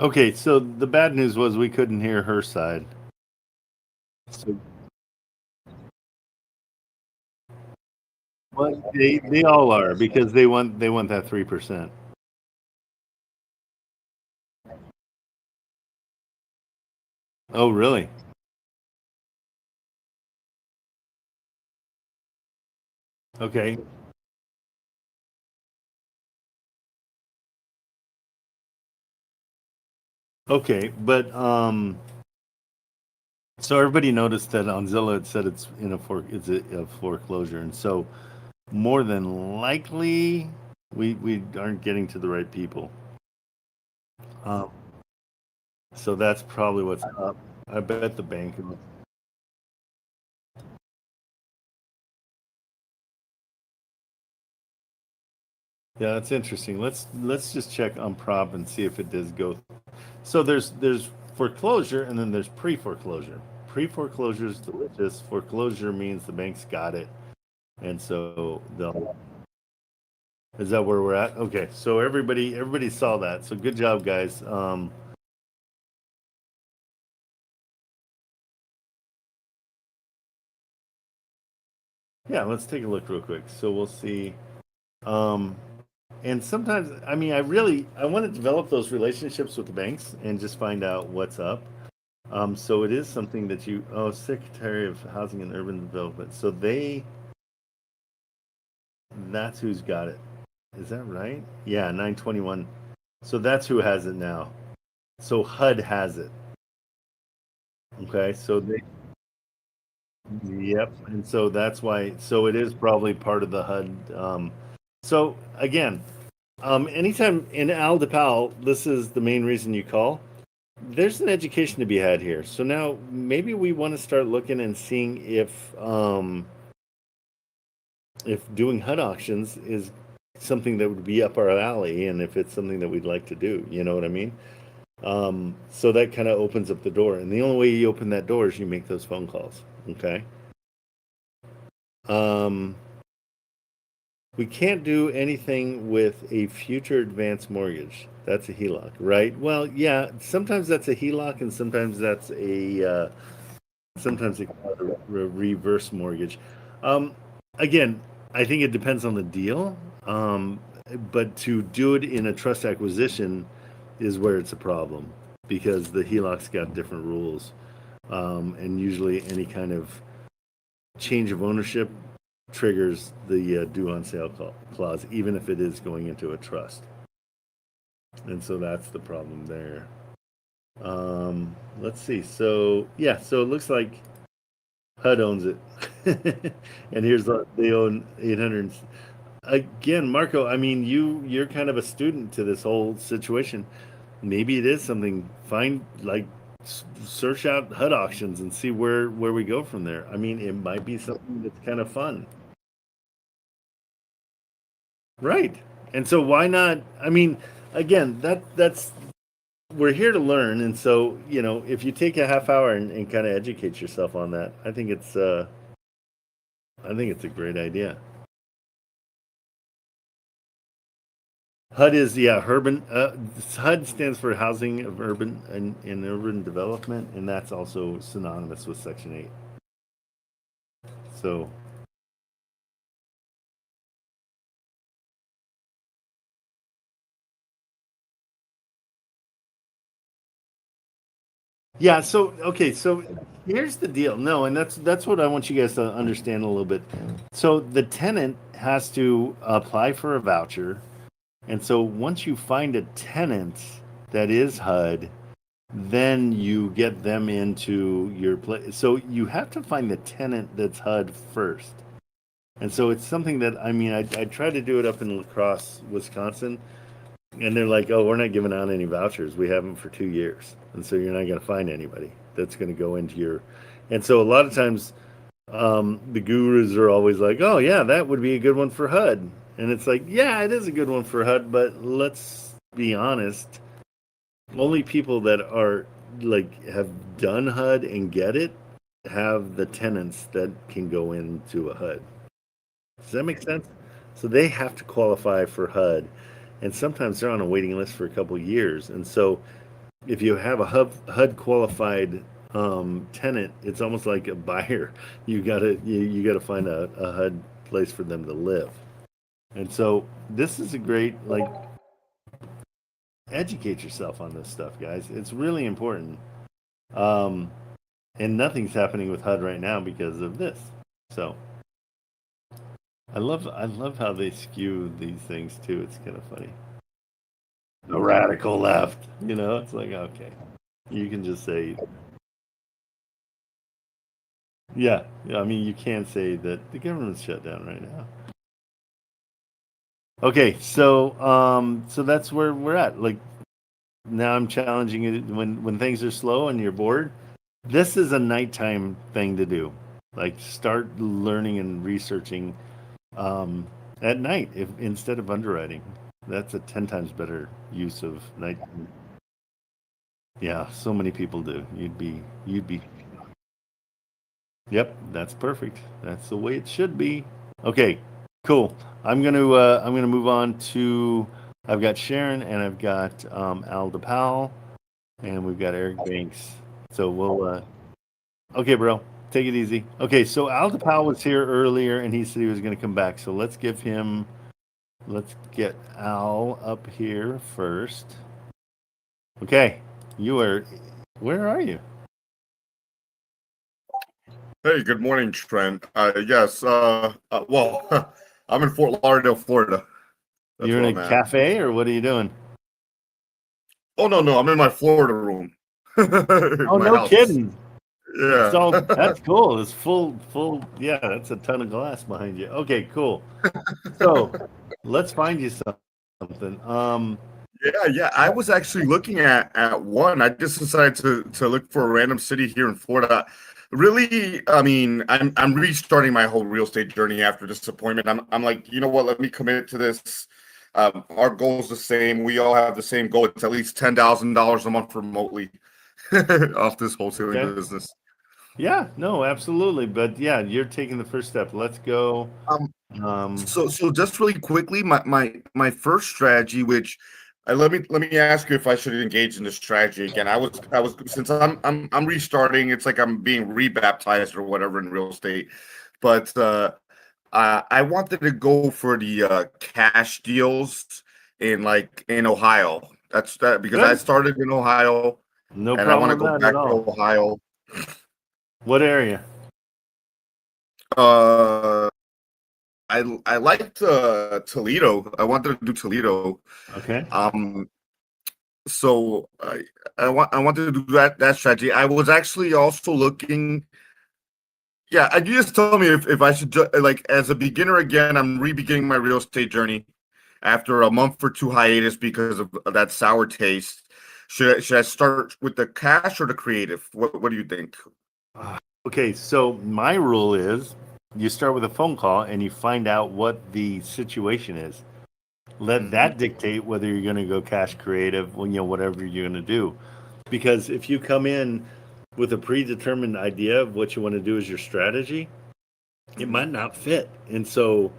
Okay, so the bad news was we couldn't hear her side. So, well, they all are because they want that 3%. Oh, really? Okay. Okay, but so everybody noticed that on Zillow it said it's in a foreclosure, and so more than likely we aren't getting to the right people. Um, so that's probably what's up. I bet the bank. Yeah, that's interesting. Let's just check on prop and see if it does go. So there's foreclosure and then there's pre-foreclosure. Pre-foreclosure is delicious. Foreclosure means the bank's got it, and so they'll. Is that where we're at? Okay, so everybody saw that. So good job, guys. Yeah, let's take a look real quick. So we'll see. Um, and sometimes, I mean, I want to develop those relationships with the banks and just find out what's up. So it is something that Secretary of Housing and Urban Development. So that's who's got it. Is that right? Yeah, 921. So that's who has it now. So HUD has it. Okay, so yep, and so that's why. So it is probably part of the HUD. So again, anytime in Al DePal, this is the main reason you call. There's an education to be had here. So now maybe we want to start looking and seeing if doing HUD auctions is something that would be up our alley, and if it's something that we'd like to do. You know what I mean? So that kind of opens up the door, and the only way you open that door is you make those phone calls. Okay. We can't do anything with a future advance mortgage. That's a HELOC, right? Well, yeah, sometimes that's a HELOC and sometimes that's sometimes a reverse mortgage. Um, Again, I think it depends on the deal. But to do it in a trust acquisition is where it's a problem because the HELOC's got different rules. And usually any kind of change of ownership triggers the due on sale clause, even if it is going into a trust. And so that's the problem there. Let's see. So yeah, so it looks like HUD owns it, and they own 800. Again, Marco. I mean, you're kind of a student to this whole situation. Maybe it is something. Find like search out HUD auctions and see where we go from there. I mean, it might be something that's kind of fun. Right. And so why not? I mean, again, that's we're here to learn, and so if you take a half hour and kind of educate yourself on that, I think it's a great idea. HUD is urban. HUD stands for Housing of Urban and Urban Development, and that's also synonymous with Section 8. So yeah, so okay, so here's the deal. No, and that's what I want you guys to understand a little bit. So the tenant has to apply for a voucher, and so once you find a tenant that is HUD, then you get them into your place. So you have to find the tenant that's HUD first. And so it's something that I tried to do it up in La Crosse, Wisconsin, and they're like, "Oh, we're not giving out any vouchers. We have them for 2 years, and so you're not going to find anybody that's going to go into your." And so a lot of times, the gurus are always like, "Oh, yeah, that would be a good one for HUD," and it's like, "Yeah, it is a good one for HUD, but let's be honest. Only people that are like have done HUD and get it have the tenants that can go into a HUD." Does that make sense? So they have to qualify for HUD, and sometimes they're on a waiting list for a couple of years. And so, if you have a HUD qualified tenant, it's almost like a buyer. You gotta find a HUD place for them to live. And so this is a great, like, educate yourself on this stuff, guys. It's really important. Um, and nothing's happening with HUD right now because of this. So I love how they skew these things too. It's kind of funny. The radical left, it's like, okay, you can just say, yeah. I mean, you can't say that the government's shut down right now. Okay, so that's where we're at. Like, now I'm challenging you when things are slow and you're bored. This is a nighttime thing to do. Like, start learning and researching at night if instead of underwriting. That's a 10 times better use of night. Yeah, so many people do. You'd be. Yep, that's perfect. That's the way it should be. Okay, cool. I'm gonna move on to. I've got Sharon and I've got Al DePaul, and we've got Eric Banks. So we'll. Okay, bro, take it easy. Okay, so Al DePaul was here earlier, and he said he was going to come back. So let's give him. Let's get Al up here first. Okay, you are. Where are you? Hey, good morning, Trent. Yes, well, I'm in Fort Lauderdale, Florida. That's You're where in I'm a at. cafe, or what are you doing? Oh, no, I'm in my Florida room. Oh, My no house. kidding. Yeah. So that's cool. It's full. Yeah, that's a ton of glass behind you. Okay, cool. So let's find you something. Yeah. I was actually looking at one. I just decided to look for a random city here in Florida. Really, I mean, I'm restarting my whole real estate journey after disappointment. I'm like, you know what? Let me commit to this. Our goal is the same. We all have the same goal. It's at least $10,000 a month remotely off this wholesaling Okay. business. Yeah, no, absolutely. But yeah, you're taking the first step. Let's go. So just really quickly, my first strategy, which let me ask you if I should engage in this strategy again. I was since I'm restarting. It's like I'm being rebaptized or whatever in real estate, but I wanted to go for the cash deals in Ohio. That's that because I Good. started in Ohio No and I want to problem go with that at back to all. Ohio. What area? Uh, I liked Toledo. I wanted to do Toledo. Okay. So I wanted to do that strategy. I was actually also looking. Yeah, you just tell me if I should like as a beginner again. I'm re-beginning my real estate journey after a month or two hiatus because of that sour taste. Should I start with the cash or the creative? What do you think? Okay, so my rule is you start with a phone call and you find out what the situation is. Let that dictate whether you're going to go cash creative, whatever you're going to do. Because if you come in with a predetermined idea of what you want to do as your strategy, it might not fit. And so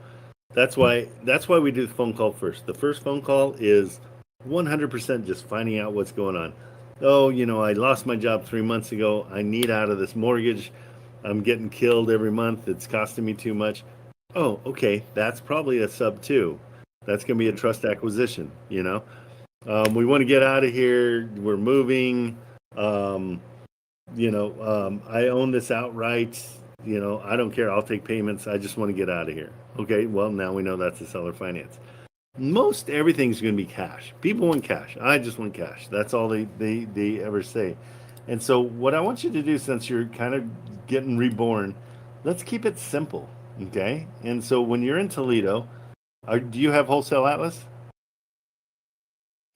that's why we do the phone call first. The first phone call is 100% just finding out what's going on. Oh, I lost my job 3 months ago. I need out of this mortgage. I'm getting killed every month. It's costing me too much. Oh, okay. That's probably a sub two. That's going to be a trust acquisition. We want to get out of here. We're moving. Um, I own this outright. I don't care. I'll take payments. I just want to get out of here. Okay, well, now we know that's a seller finance. Most everything's going to be cash. People want cash. I just want cash. That's all they ever say. And so, what I want you to do, since you're kind of getting reborn, let's keep it simple. Okay. And so, when you're in Toledo, do you have Wholesale Atlas?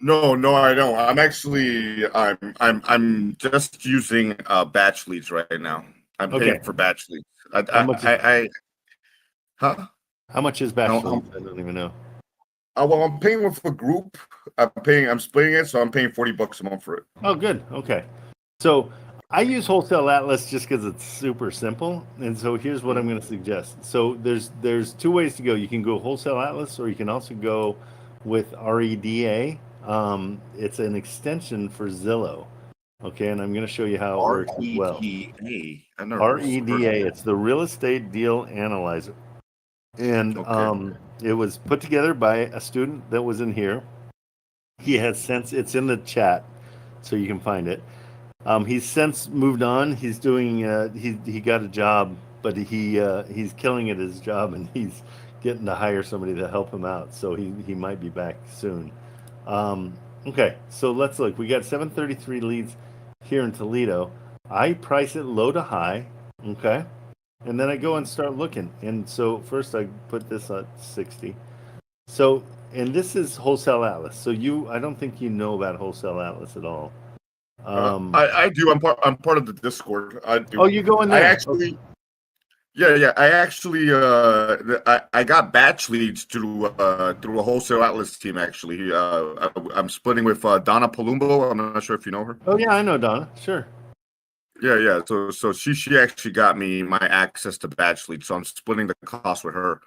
No, I don't. I'm just using batch leads right now. I'm Okay. paying for batch leads. How much? Huh? How much is No, batch leads? I don't even know. well, I'm paying with a group. I'm splitting it, so I'm paying $40 a month for it. Oh, good. Okay. So I use Wholesale Atlas just because it's super simple. And so here's what I'm going to suggest. So there's two ways to go. You can go Wholesale Atlas, or you can also go with REDA. It's an extension for Zillow. Okay, and I'm going to show you how it works as well. REDA. I never REDA. It's the Real Estate Deal Analyzer, and Okay. it was put together by a student that was in here. He has since it's in the chat, so you can find it. He's since moved on. He's doing he got a job, but he's killing at his job, and he's getting to hire somebody to help him out. So he might be back soon. Okay, so let's look. We got 733 leads here in Toledo. I price it low to high. Okay, and then I go and start looking. And so first I put this at 60. So and this is Wholesale Atlas. So I don't think you know about Wholesale Atlas at all. I do. I'm part of the Discord. I do. Oh, you go in there. I actually, yeah. I actually, I got batch leads through a Wholesale Atlas team. Actually, I'm splitting with Donna Palumbo. I'm not sure if you know her. Oh yeah, I know Donna. Sure. Yeah. So she actually got me my access to batch leads. So I'm splitting the cost with her.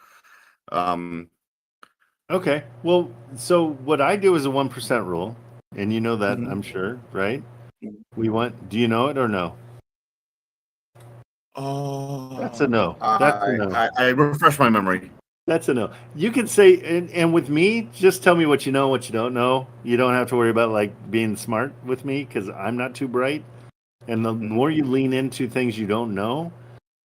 Okay. Well, so what I do is a 1% rule, and you know that, I'm sure, right? Do you know it or no? Oh, That's a no. That's a no. I refresh my memory. That's a no. You can say, and with me, just tell me what you know, what you don't know. You don't have to worry about like being smart with me because I'm not too bright. And the more you lean into things you don't know,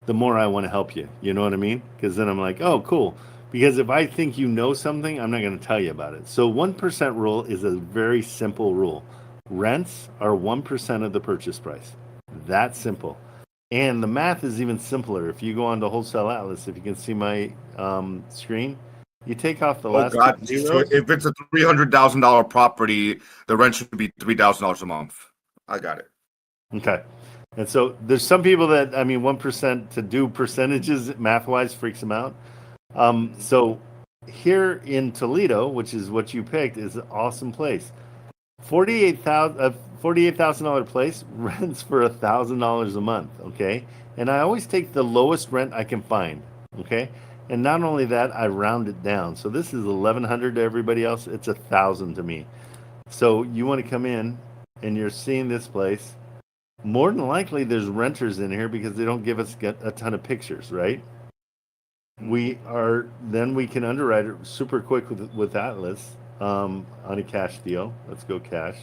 the more I want to help you. You know what I mean? Because then I'm like, oh, cool. Because if I think you know something, I'm not going to tell you about it. So 1% rule is a very simple rule. Rents are 1% of the purchase price. That simple. And the math is even simpler. If you go on to Wholesale Atlas, if you can see my screen, you take off the last two So zeros. if it's a $300,000 property, the rent should be $3,000 a month. I got it. Okay. And so there's some people that, 1% to do percentages math-wise freaks them out. So here in Toledo, which is what you picked, is an awesome place. $48,000 place rents for $1,000 a month. Okay, and I always take the lowest rent I can find. Okay, and not only that, I round it down. So this is 1,100 to everybody else. It's 1,000 to me. So you want to come in and you're seeing this place. More than likely, there's renters in here because they don't give us a ton of pictures, right? We can underwrite it super quick with Atlas on a cash deal. Let's go cash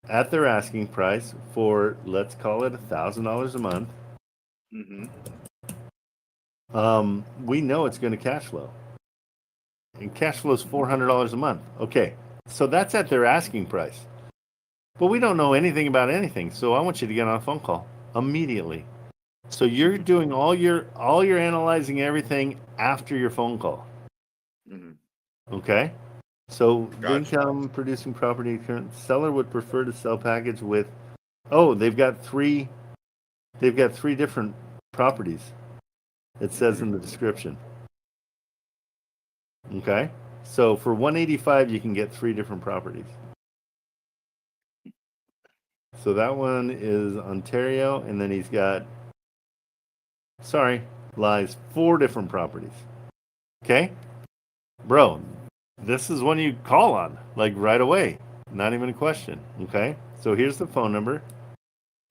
at their asking price for, let's call it $1,000 a month. We know it's going to cash flow, and cash flow is $400 a month. Okay, so that's at their asking price, but we don't know anything about anything. So I want you to get on a phone call immediately. So you're doing all your analyzing everything after your phone call. Okay. So Gotcha. income producing property current seller would prefer to sell package with. Oh, they've got three different properties. It says in the description. Okay. So for 185 you can get 3 different properties. So that one is Ontario, and then he's got 4 different properties. Okay? Bro, this is one you call on, like right away. Not even a question. Okay? So here's the phone number.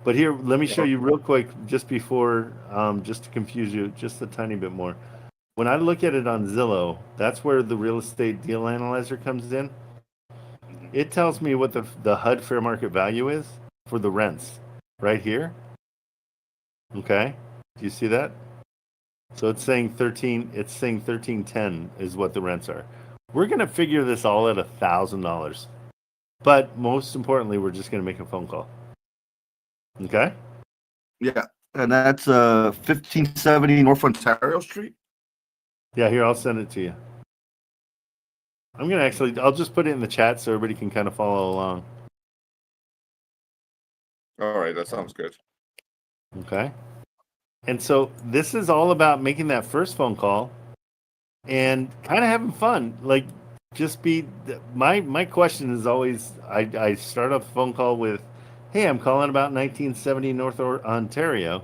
But here, let me show you real quick, just before, just to confuse you just a tiny bit more. When I look at it on Zillow, that's where the real estate deal analyzer comes in. It tells me what the HUD fair market value is for the rents right here. Okay? Do you see that? So it's saying 1310 is what the rents are. We're going to figure this all at $1,000. But most importantly, we're just going to make a phone call. Okay? Yeah, and that's 1570 North Ontario Street. Yeah, here, I'll send it to you. I'm going to I'll just put it in the chat so everybody can kind of follow along. All right, that sounds good. Okay? And so this is all about making that first phone call and kind of having fun. Like, just my question is always, I start off the phone call with, hey, I'm calling about 1970 North Ontario.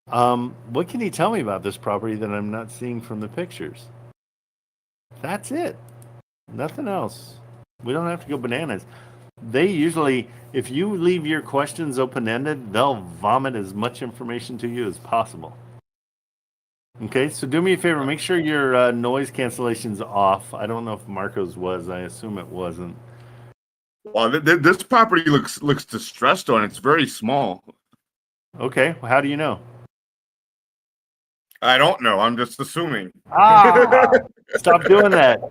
What can you tell me about this property that I'm not seeing from the pictures? That's it. Nothing else. We don't have to go bananas. they usually, if you leave your questions open-ended, they'll vomit as much information to you as possible. Okay, so do me a favor, make sure your noise cancellation's off. I don't know if Marco's was. I assume it wasn't. Well, this property looks distressed on. It's very small. Okay, well, how do you know? I don't know. I'm just assuming. Stop doing that.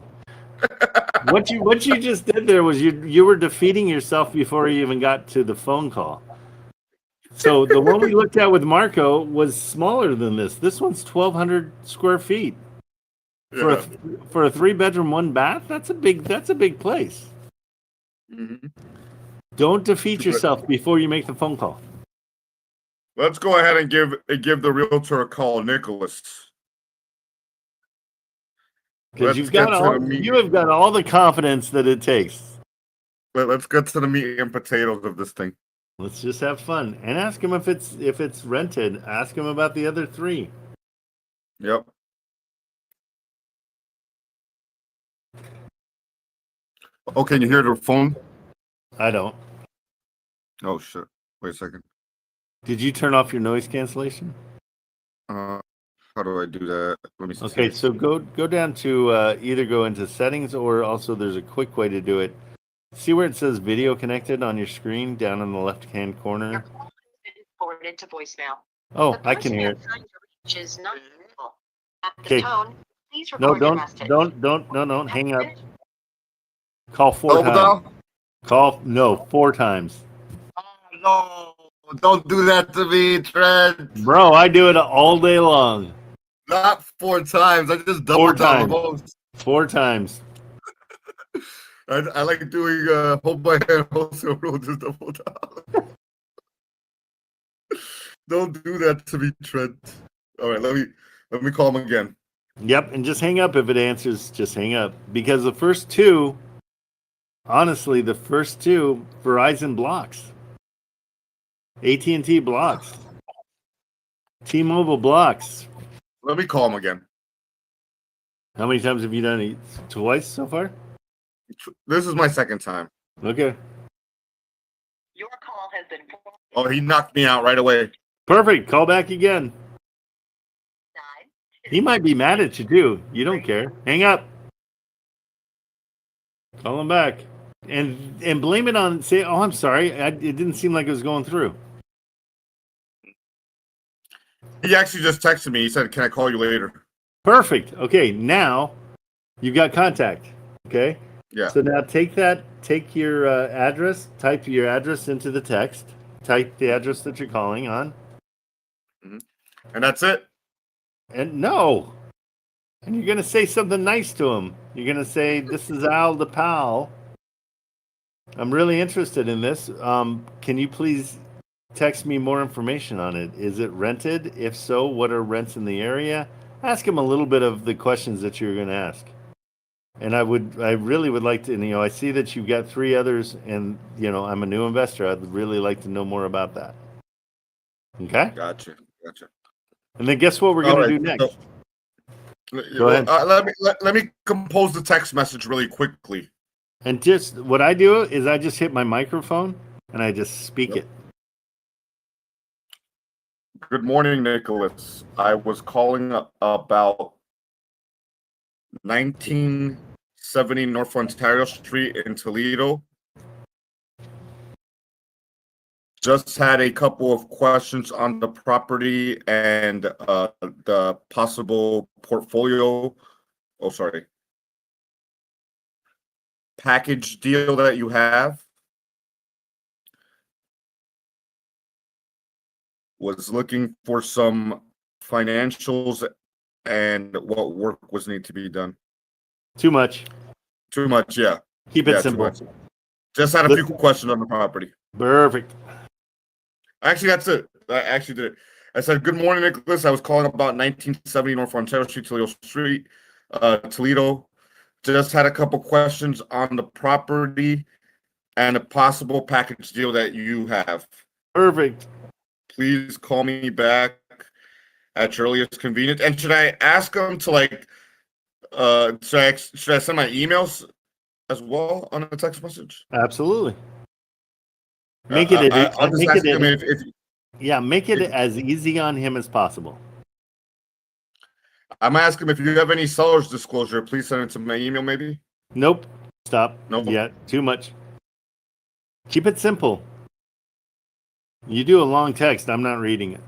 What you just did there was you were defeating yourself before you even got to the phone call. So the one we looked at with Marco was smaller than this. This one's 1,200 square feet for a 3-bedroom, 1 bath. That's a big place. Mm-hmm. Don't defeat yourself before you make the phone call. Let's go ahead and give the realtor a call, Nicholas. Because you have got all the confidence that it takes. Let's get to the meat and potatoes of this thing. Let's just have fun and ask him if it's rented. Ask him about the other 3. Yep. Oh, can you hear the phone? I don't. Oh shit! Wait a second. Did you turn off your noise cancellation? How do I do that? Let me see. Okay, so go down to either go into settings or also there's a quick way to do it. See where it says video connected on your screen down in the left-hand corner? Forwarded to voicemail. Oh, I can hear it. Is not available. At the Okay. tone, please No, record your message. don't hang up. Call 4 times. Call 4 times. Oh, no, don't do that to me, Trent. Bro, I do it all day long. Not 4 times. I just 4 doubled down times. the most. 4 times. I like doing hold by hand wholesale rule, just double down. Don't do that to me, Trent. All right, let me call him again. Yep, and just hang up if it answers. Just hang up because the first 2, honestly, Verizon blocks, AT&T blocks, T-Mobile blocks. Let me call him again. How many times have you done it? Twice so far? This is my 2nd time. Okay, Your call has been Oh, he knocked me out right away. perfect. Call back again. He might be mad at you too. You don't care. Hang up. Call him back, and blame it on. Say, "Oh, I'm sorry. It didn't seem like it was going through." He actually just texted me. He said, "Can I call you later?" Perfect. Okay, now you've got contact. Okay. Yeah. So now take your address, type your address into the text, type the address that you're calling on. And that's it. And no. And you're going to say something nice to him. You're going to say, "This is Al the pal. I'm really interested in this. Can you please text me more information on it? Is it rented? If so, what are rents in the area?" Ask him a little bit of the questions that you're going to ask. And I really would like to, I see that you've got 3 others and, I'm a new investor. I'd really like to know more about that. Okay? Gotcha. And then guess what we're going to do next? Go ahead. Let me compose the text message really quickly. And just what I do is I just hit my microphone and I just speak it. Good morning, Nicholas. I was calling about 1970 North Ontario Street in Toledo. Just had a couple of questions on the property and the possible portfolio. Oh, sorry. Package deal that you have. Was looking for some financials and what work was need to be done. Too much. Too much, yeah. Keep it Yeah, simple. Just had a few questions on the property. Perfect. Actually, that's it. I actually did it. I said, "Good morning, Nicholas. I was calling about 1970 North Ontario Street, Toledo. Just had a couple questions on the property and a possible package deal that you have. Perfect. Please call me back at your earliest convenience." And should I ask them to should I send my emails as well on a text message? Absolutely. Make it, I'll just make ask it, him if yeah, make it as easy on him as possible. I'm gonna ask him if you have any seller's disclosure. Please send it to my email, maybe. Nope. Stop. Nope. Yeah, too much. Keep it simple. You do a long text, I'm not reading it.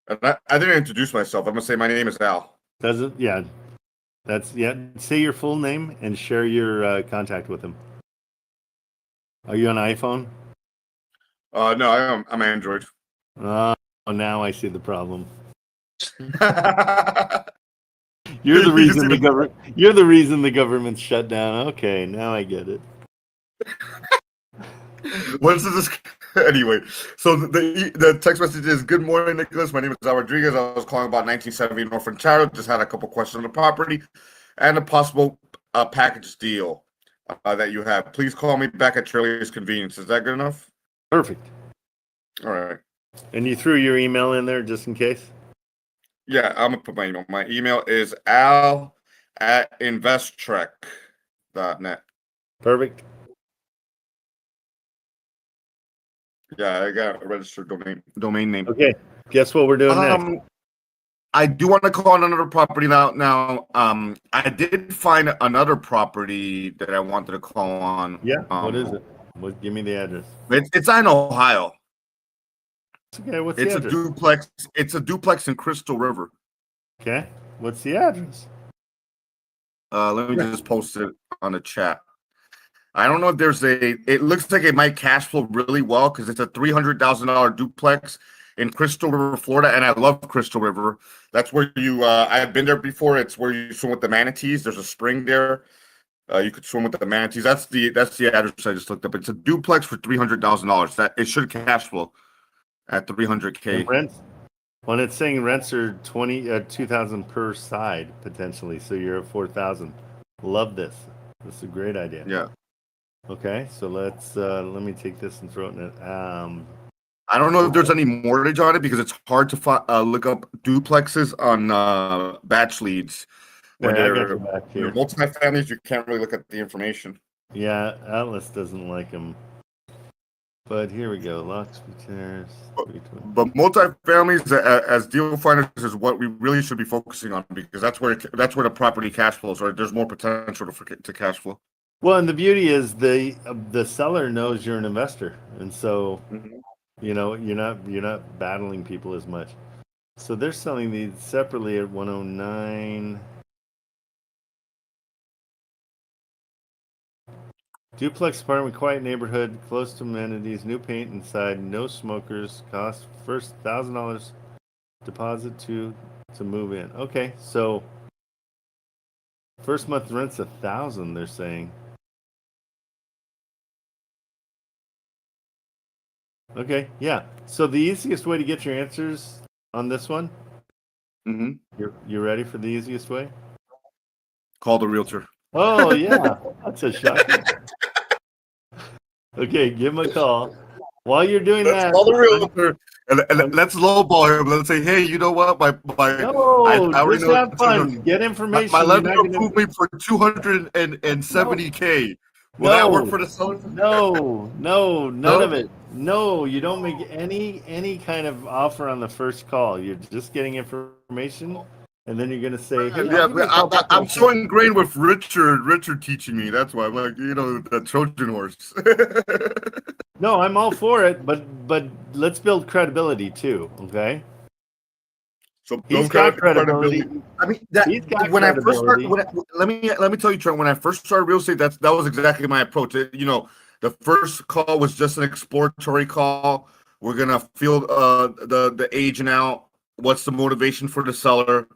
And I didn't introduce myself. I'm gonna say my name is Al. Doesn't, yeah. That's, yeah. Say your full name and share your contact with him. Are you on iPhone? No, I'm Android. Oh, now I see the problem. You're the reason the government. You're the reason the government's shut down. Okay, now I get it. What's this? Anyway, so the text message is: Good morning, Nicholas. My name is Al Rodriguez. I was calling about 1970 North Ontario. Just had a couple questions on the property and a possible package deal that you have. Please call me back at your earliest convenience. Is that good enough? Perfect. All right. And you threw your email in there just in case? Yeah, I'm gonna put my email. My email is al@investtrek.net. Perfect. Yeah, I got a registered domain name. Okay. Guess what we're doing next? I do want to call on another property now. I did find another property that I wanted to call on. Yeah. What is it? Give me the address. It's in Ohio. Okay. What's It's the a address? duplex. It's a duplex in Crystal River. Okay. What's the address? Let me just post it on the chat. I don't know if there's it looks like it might cash flow really well because it's a $300,000 duplex in Crystal River, Florida. And I love Crystal River. That's where I've been there before. It's where you swim with the manatees. There's a spring there. You could swim with the manatees. That's the address I just looked up. It's a duplex for $300,000. That it should cash flow at $300K. And rents? When it's saying rents are 2,000 per side potentially, so you're at 4,000. Love this. This is a great idea. Yeah. Okay, so let me take this and throw it in it. I don't know if there's any mortgage on it because it's hard to look up duplexes on batch leads. When I got they're you back here. multifamilies, you can't really look at the information. Yeah, Atlas doesn't like them. But here we go. Locksby Terrace. But multifamilies as deal finders is what we really should be focusing on because that's where the property cash flows, or there's more potential to cash flow. Well, and the beauty is the seller knows you're an investor, and so you're not battling people as much. So they're selling these separately at 109. Duplex apartment, quiet neighborhood, close to amenities, new paint inside, no smokers. Cost first $1,000 deposit to move in. Okay, so first month rent's $1,000. They're saying. Okay, yeah. So the easiest way to get your answers on this one. You ready for the easiest way? Call the realtor. Oh yeah, that's a shock. Okay, give him a call. While you're doing Let's that, call the realtor and let's lowball him. Let's say, hey, you know what? I already just know have fun. Get information. My lender approved me for $270K. Will that work for the seller? No, none of it. No, you don't make any kind of offer on the first call. You're just getting information, and then you're gonna say, "Hey, I'm so ingrained with Richard teaching me. That's why I'm like, the Trojan horse." No, I'm all for it, but let's build credibility too. Okay. So he's got credibility. I mean, when I first started, let me tell you, Trent. When I first started real estate, that was exactly my approach. The first call was just an exploratory call. We're gonna feel the agent out. What's the motivation for the seller?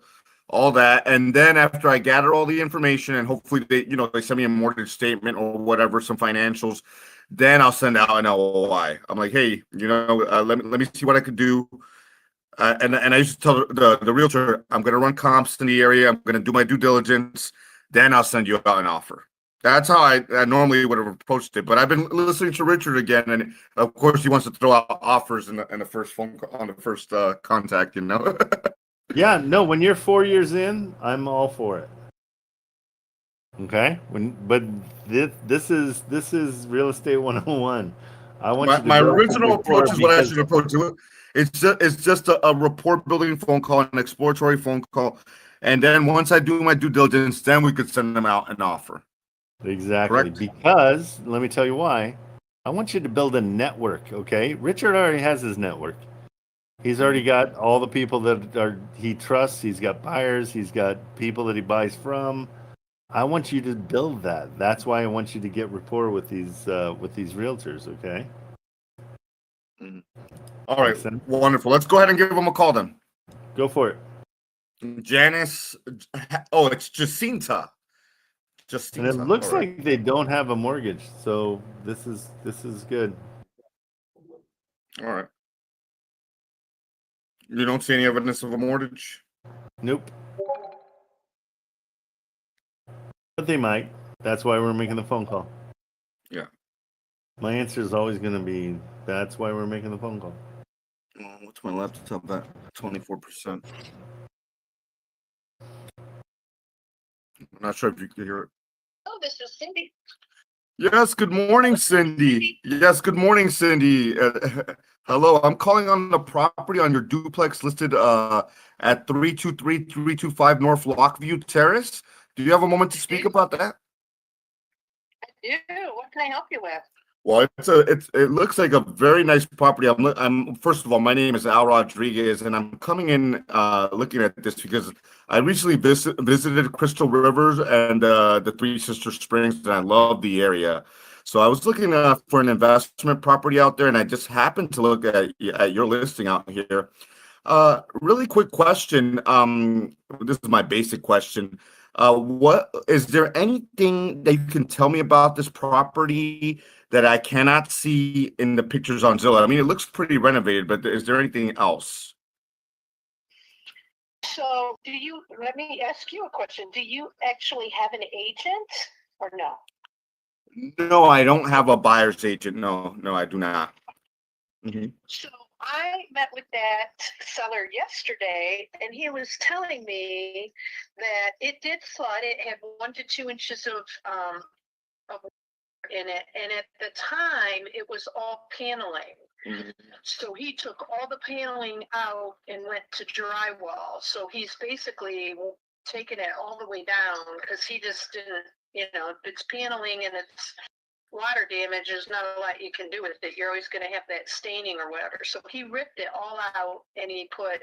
All that, and then after I gather all the information, and hopefully they send me a mortgage statement or whatever, some financials, then I'll send out an LOI. I'm like, hey, let me see what I could do. And I used to tell the realtor, I'm going to run comps in the area. I'm going to do my due diligence. Then I'll send you out an offer. That's how I normally would have approached it. But I've been listening to Richard again, and of course he wants to throw out offers in the first phone call, on the first contact. Yeah, no. When you're 4 years in, I'm all for it. Okay, but this is real estate 101. I want you to My build some original rapport approach is what I because should approach it. It's just a rapport building phone call, an exploratory phone call, and then once I do my due diligence, then we could send them out an offer. exactly, Correct? because let me tell you why. I want you to build a network, okay? Richard already has his network. He's already got all the people that he trusts. He's got buyers. He's got people that he buys from. I want you to build that. That's why I want you to get rapport with these realtors, okay? All right, Makes sense? wonderful. Let's go ahead and give them a call then. Go for it. Janice. Oh, it's Jacinta. And it Jacinta. looks All right. like they don't have a mortgage, so this is good. All right. You don't see any evidence of a mortgage? Nope. But they might. That's why we're making the phone call. Yeah. My answer is always going to be, that's why we're making the phone call. What's my laptop at? 24%. I'm not sure if you can hear it. Oh, this is Cindy. Yes, good morning, Cindy. Yes, good morning, Cindy. Hello, I'm calling on the property on your duplex listed at 323-325 North Lockview Terrace. Do you have a moment to speak about that? I do. What can I help you with? Well, it looks like a very nice property. I'm first of all, my name is Al Rodriguez, and I'm coming in looking at this because I recently visited Crystal Rivers and the Three Sister Springs, and I love the area. So I was looking for an investment property out there, and I just happened to look at your listing out here. Really quick question. This is my basic question. What is there anything that you can tell me about this property that I cannot see in the pictures on Zillow? I mean, it looks pretty renovated, but is there anything else? So let me ask you a question. Do you actually have an agent or no? No, I don't have a buyer's agent. No, I do not. Mhm. So I met with that seller yesterday, and he was telling me that it did flood. It had 1 to 2 inches of water in it, and at the time, it was all paneling. Mhm. So he took all the paneling out and went to drywall. So he's basically taken it all the way down because he just didn't, it's paneling and it's water damage. There's not a lot you can do with it. You're always going to have that staining or whatever. So he ripped it all out and he put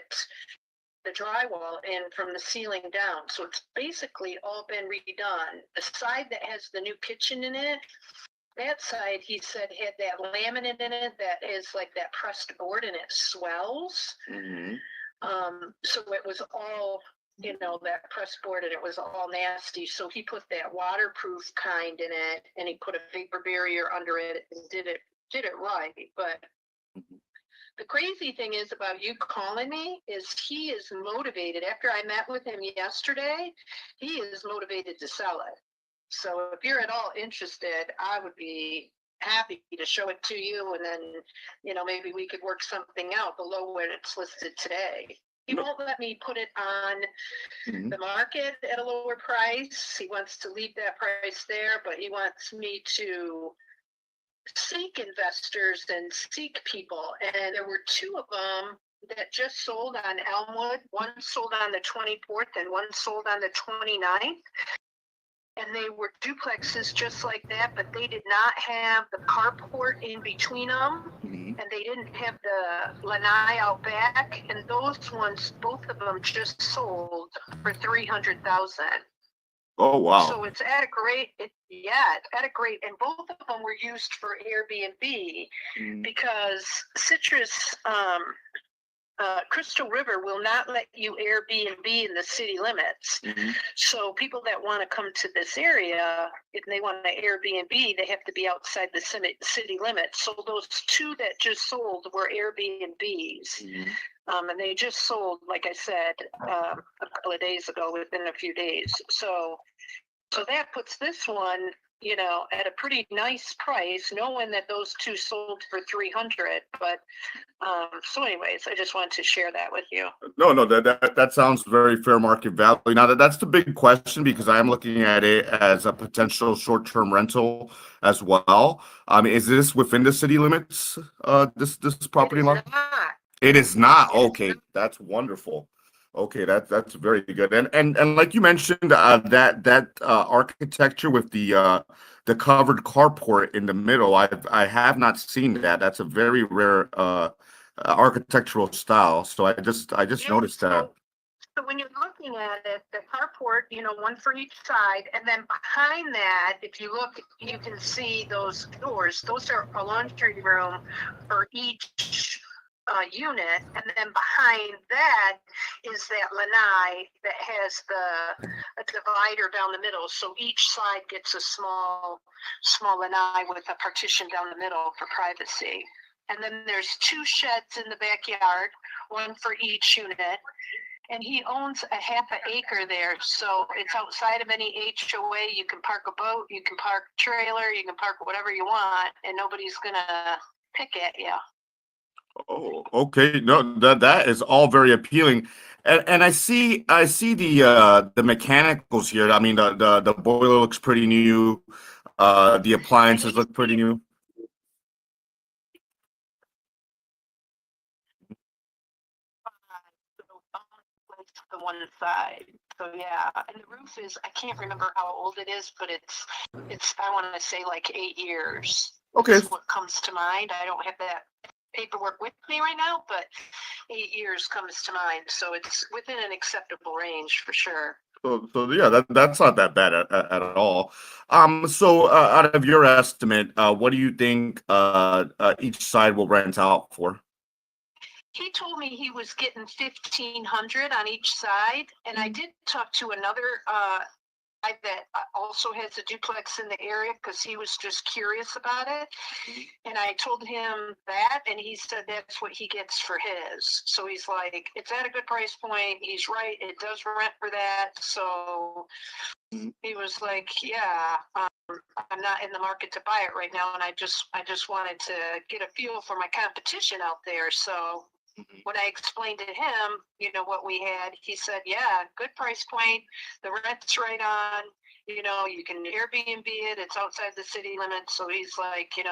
the drywall in from the ceiling down. So it's basically all been redone. The side that has the new kitchen in it, that side, he said, had that laminate in it that is like that pressed board and it swells. Mhm. So it was all, that pressed board and it was all nasty. So he put that waterproof kind in it and he put a vapor barrier under it and did it right. But the crazy thing is about you calling me is he is motivated. After I met with him yesterday, he is motivated to sell it. So if you're at all interested, I would be happy to show it to you, and then, maybe we could work something out below where it's listed today. He won't let me put it on the market at a lower price. He wants to leave that price there, but he wants me to seek investors and seek people. And there were 2 of them that just sold on Elmwood. One sold on the 24th and one sold on the 29th. And they were duplexes just like that, but they did not have the carport in between them, and they didn't have the lanai out back. And those ones, both of them, just sold for $300,000. Oh, wow. So it's at a great, and both of them were used for Airbnb because Citrus, Crystal River will not let you Airbnb in the city limits. So people that want to come to this area, if they want to Airbnb, they have to be outside the city limits. So those 2 that just sold were Airbnbs. And they just sold, like I said, a couple of days ago, within a few days. So that puts this one, at a pretty nice price, knowing that those two sold for 300. But so anyways, I just wanted to share that with you. No, that sounds very fair market value. Now that's the big question, because I am looking at it as a potential short-term rental as well. Is this within the city limits? This property line? It is not. Okay, that's wonderful. Okay, that's very good. And like you mentioned, that architecture with the covered carport in the middle, I have not seen that. That's a very rare architectural style. So I just noticed that. So when you're looking at it, the carport, one for each side, and then behind that, if you look, you can see those doors. Those are a laundry room for each unit, and then behind that is that lanai that has a divider down the middle. So each side gets a small lanai with a partition down the middle for privacy. And then there's two sheds in the backyard, one for each unit. And he owns a half an acre there, so it's outside of any HOA. You can park a boat, you can park a trailer, you can park whatever you want, and nobody's gonna pick at you. Oh, okay. No, that is all very appealing. And I see the mechanicals here. I mean, the boiler looks pretty new. The appliances look pretty new. The one side. So yeah, and the roof is, I can't remember how old it is, but it's I want to say like 8 years. Okay. Is what comes to mind. I don't have that paperwork with me right now, but 8 years comes to mind. So it's within an acceptable range for sure. So yeah, that's not that bad at all. So out of your estimate, what do you think each side will rent out for? He told me he was getting 1,500 on each side, and I did talk to another guy that also has a duplex in the area because he was just curious about it. And I told him that, and he said that's what he gets for his. So he's like, it's at a good price point. He's right; it does rent for that. So he was like, yeah, I'm not in the market to buy it right now, and I just wanted to get a feel for my competition out there. So when I explained to him, what we had, he said, yeah, good price point. The rent's right on, you can Airbnb it. It's outside the city limits. So he's like, he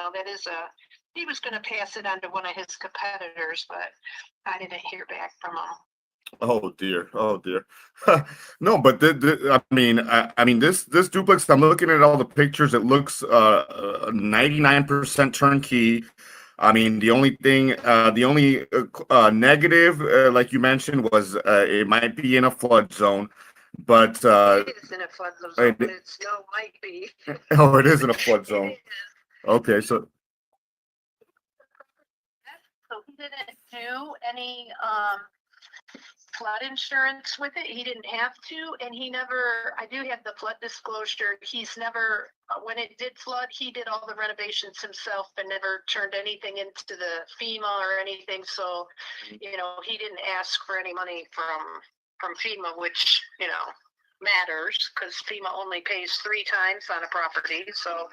was going to pass it on to one of his competitors, but I didn't hear back from him. Oh dear. No, but I mean this duplex, I'm looking at all the pictures. It looks 99% turnkey. I mean, the only negative, like you mentioned, was it might be in a flood zone, but it is in a flood zone, but it still might be. Oh, it is in a flood zone. Okay, so he didn't do any flood insurance with it. He didn't have to, and I do have the flood disclosure. He's never, when it did flood, he did all the renovations himself and never turned anything into the FEMA or anything. So, he didn't ask for any money from FEMA, which, matters because FEMA only pays 3 times on a property. So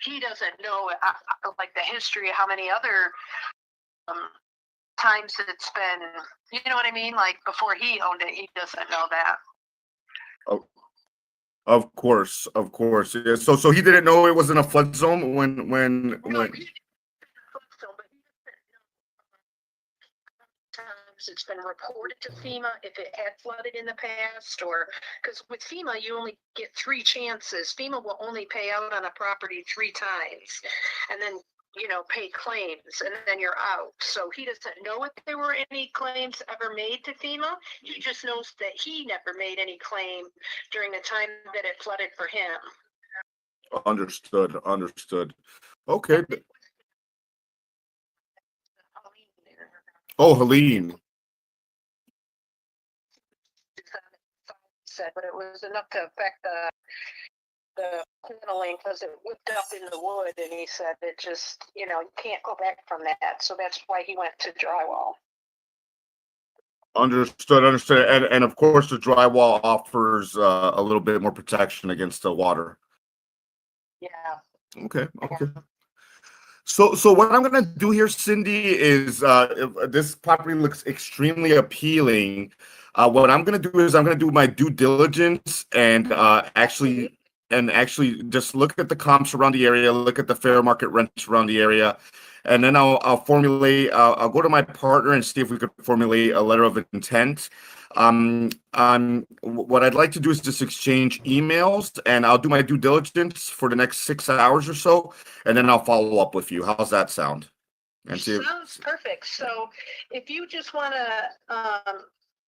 he doesn't know like the history of how many other times it's been, you know what I mean? Like before he owned it, he doesn't know that. Oh, of course. Yeah. So he didn't know it was in a flood zone when. It's been reported to FEMA if it had flooded in the past, or because with FEMA you only get 3 chances. FEMA will only pay out on a property 3 times, and then pay claims, and then you're out. So he doesn't know if there were any claims ever made to FEMA. He just knows that he never made any claim during the time that it flooded for him. Understood. Okay. Oh, Helene. Said, but it was enough to affect the paneling because it whipped up in the wood, and he said it just, you can't go back from that. So that's why he went to drywall. Understood. And of course, the drywall offers a little bit more protection against the water. Yeah. Okay. So what I'm gonna do here, Cindy, is if this property looks extremely appealing. What I'm gonna do is I'm gonna do my due diligence and actually just look at the comps around the area, look at the fair market rents around the area, and then I'll formulate. I'll go to my partner and see if we could formulate a letter of intent. What I'd like to do is just exchange emails, and I'll do my due diligence for the next 6 hours or so, and then I'll follow up with you. How's that sound? And see if, Sounds perfect. So if you just want to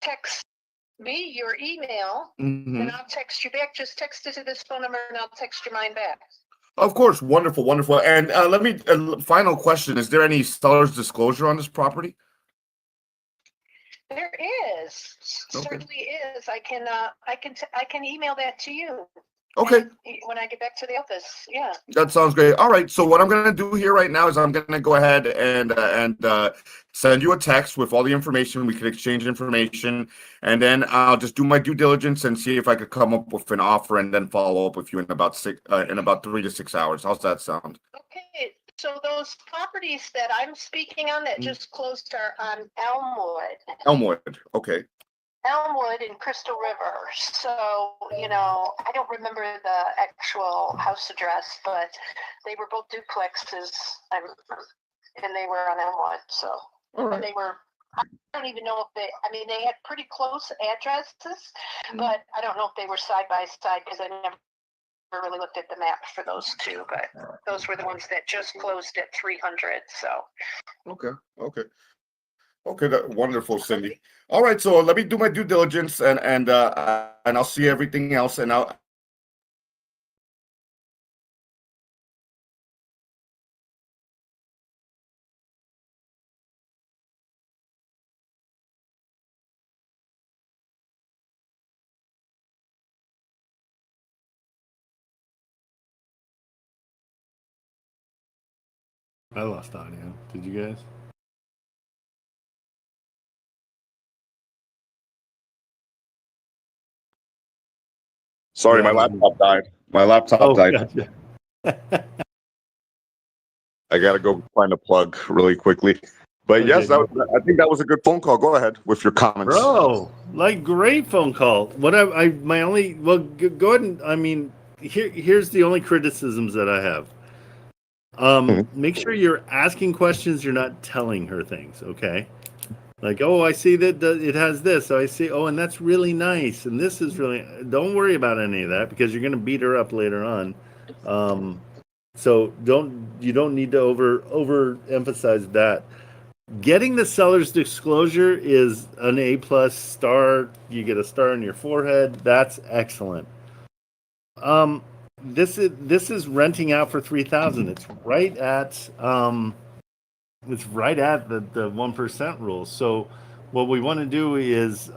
text me your email, Mhm. and I'll text you back. Just text it to this phone number, and I'll text you mine back. Of course, wonderful. And let me final question: is there any seller's disclosure on this property? There is, Okay. certainly is. I can email that to you. Okay. When I get back to the office. Yeah. That sounds great. All right. So what I'm going to do here right now is I'm going to go ahead and send you a text with all the information. We can exchange information, and then I'll just do my due diligence and see if I could come up with an offer, and then follow up with you in about 3 to 6 hours. How's that sound? Okay. So those properties that I'm speaking on that just closed are on Elmwood. Elmwood. Okay. Elmwood and Crystal River. So, I don't remember the actual house address, but they were both duplexes, and they were on Elmwood. So, All right. and they were, I don't even know if they had pretty close addresses, but I don't know if they were side by side because I never really looked at the map for those two, but those were the ones that just closed at 300. So, Okay, that wonderful, Cindy. All right, so let me do my due diligence, and I'll see everything else, and I'll. I lost audio. Did you guys? Sorry, my Yeah. laptop died. My laptop Oh, died. gotcha. I gotta go find a plug really quickly. But yes, Okay. I think that was a good phone call. Go ahead with your comments. Bro, like great phone call. What my only go ahead and here's the only criticisms that I have. Make sure you're asking questions. You're not telling her things. Okay. Like, oh, I see that it has this. So I see. Oh, and that's really nice. And this is really. Don't worry about any of that because you're going to beat her up later on. So you don't need to overemphasize that. Getting the seller's disclosure is an A+ star. You get a star on your forehead. That's excellent. This is renting out for $3,000. It's right at the 1% rule. So what we want to do is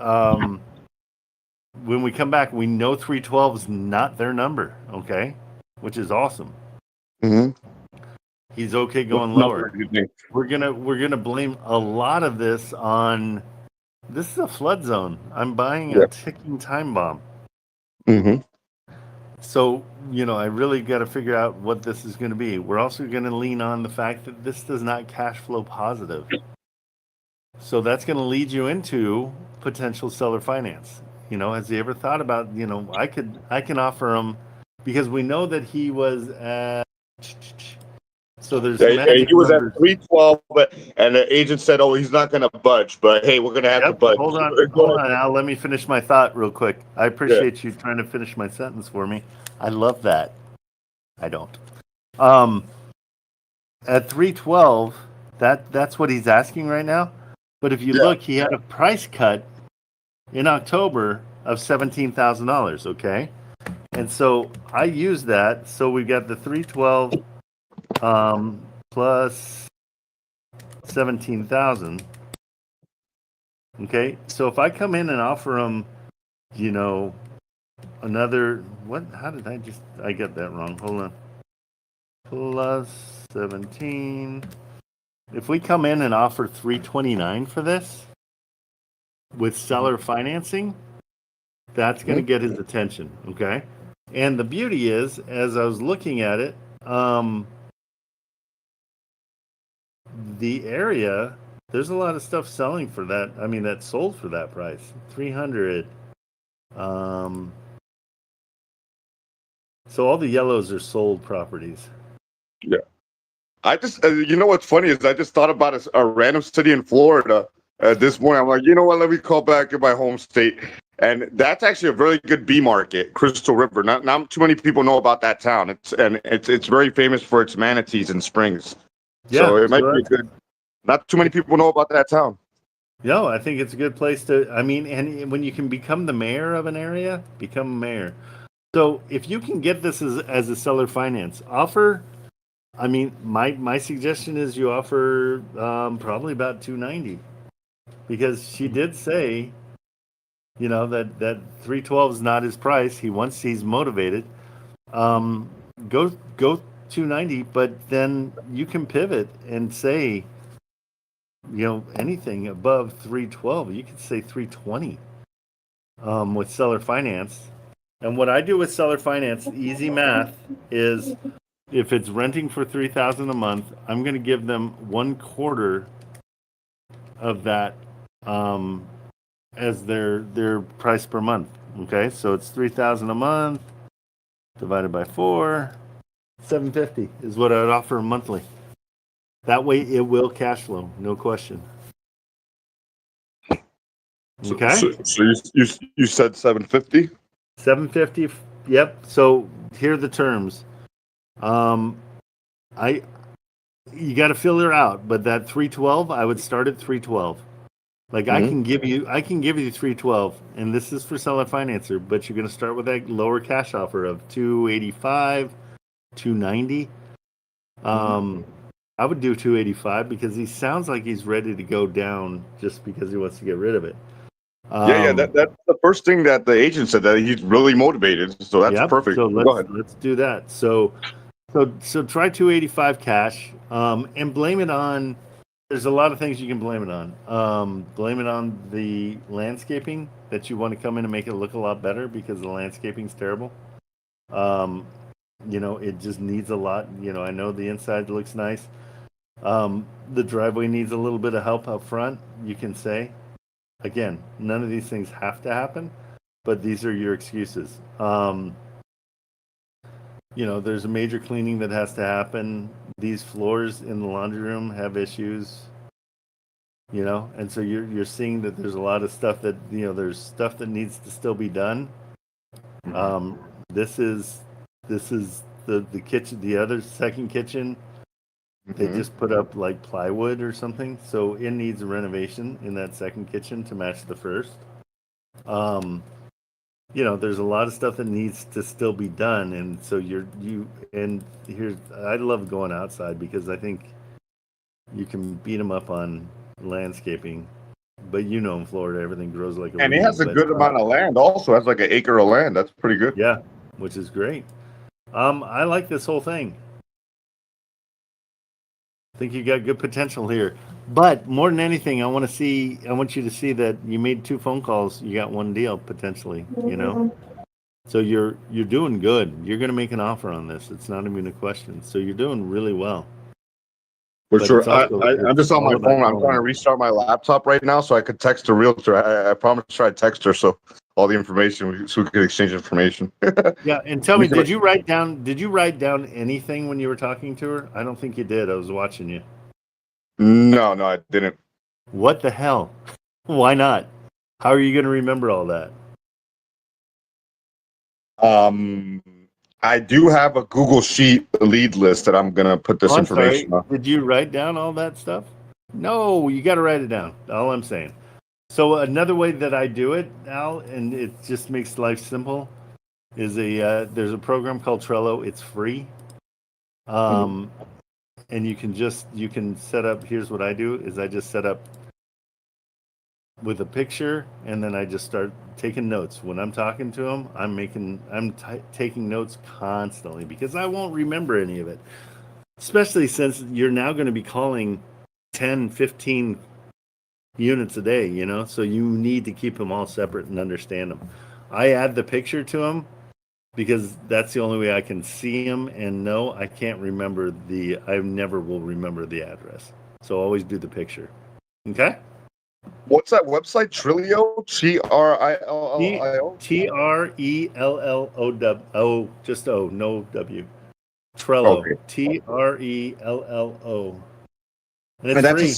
when we come back, we know 312 is not their number, okay? Which is awesome. Mm-hmm. He's okay going lower. We're gonna blame a lot of this on. This is a flood zone. I'm buying a ticking time bomb. Mm-hmm. So I really got to figure out what this is going to be. We're also going to lean on the fact that this does not cash flow positive. So that's going to lead you into potential seller finance. Has he ever thought about? I can offer him because we know that he was at. So there's he was at 312, and the agent said, "Oh, he's not going to budge." But hey, we're going to have to budge. Hold on, Al. Let me finish my thought real quick. I appreciate you trying to finish my sentence for me. I love that. I don't. At 312, that's what he's asking right now. But if you look, he had a price cut in October of $17,000. Okay, and so I use that. So we got the 312. Plus 17,000. Okay, so if I come in and offer him, another what? How did I get that wrong? Hold on. Plus 17. If we come in and offer 329 for this with seller financing, that's going to get his attention. Okay, And the beauty is, as I was looking at it, the area, there's a lot of stuff selling for that. I mean, that sold for that price, 300. So all the yellows are sold properties. Yeah. I just, you know what's funny is I just thought about a random city in Florida this morning. I'm like, you know what? Let me call back in my home state, and that's actually a very good bee market, Crystal River. Not too many people know about that town. It's very famous for its manatees and springs. Yeah, So it might so be a good. Not too many people know about that town. No, I think it's a good place to. I mean, and when you can become the mayor of an area, become a mayor. So if you can get this as a seller finance offer, I mean, my suggestion is you offer probably about 290, because she did say, that 312 is not his price. He's motivated. Um, go 290, but then you can pivot and say, anything above 312, you could say 320 with seller finance. And what I do with seller finance, easy math, is if it's renting for 3,000 a month, I'm going to give them 1/4 of that as their price per month. Okay, so it's 3,000 a month divided by 4, 750 is what I'd offer monthly. That way, it will cash flow, no question. Okay. So you said 750? 750. Yep. So here are the terms. I You got to fill her out, but that 312, I would start at 312. Like I can give you 312, and this is for seller financer, but you're going to start with that lower cash offer of 285, 290. I would do 285 because he sounds like he's ready to go down just because he wants to get rid of it. Yeah. That's the first thing that the agent said, that he's really motivated. So that's perfect. So Go ahead. let's do that. So try 285 cash, and blame it on. There's a lot of things you can blame it on. Blame it on the landscaping, that you want to come in and make it look a lot better because the landscaping's terrible. It just needs a lot. I know the inside looks nice. The driveway needs a little bit of help up front. You can say, again, none of these things have to happen, but these are your excuses. There's a major cleaning that has to happen. These floors in the laundry room have issues, and so you're seeing that there's a lot of stuff that, there's stuff that needs to still be done. This is the kitchen, the other second kitchen. They just put up like plywood or something, so it needs a renovation in that second kitchen to match the first. There's a lot of stuff that needs to still be done, and so I love going outside because I think you can beat them up on landscaping, but in Florida everything grows like a And he weed, has a but, good amount of land. Also has like an acre of land. That's pretty good. yeah, which is great. I like this whole thing. I think you got good potential here, but more than anything, I want you to see that you made 2 phone calls, you got 1 deal potentially. So you're doing good. You're going to make an offer on this. It's not even a question. So you're doing really well. For But sure. it's also- I'm just on all my about phone. I'm growing. trying to restart my laptop right now so I could text the realtor. I promised to try to text her so all the information, so we could exchange information. Yeah, and tell me, did you write down anything when you were talking to her? I don't think you did. I was watching you. No, I didn't. What the hell? Why not? How are you going to remember all that? I do have a Google Sheet lead list that I'm gonna put this I'm information sorry. on. Did you write down all that stuff? No, you got to write it down. All I'm saying. So another way that I do it, Al, and it just makes life simple, is there's a program called Trello. It's free, and you can set up. Here's what I do: is I just set up with a picture, and then I just start taking notes. When I'm talking to them, I'm taking notes constantly because I won't remember any of it. Especially since you're now going to be calling 10, 15 units a day, so you need to keep them all separate and understand them. I add the picture to them because that's the only way I can see them. And no, I can't remember I never will remember the address. So always do the picture. Okay. What's that website? Trilio? TRILLIO? TRELLO, just O, no W. Trello. Okay. TRELLO. And it's And that's a free.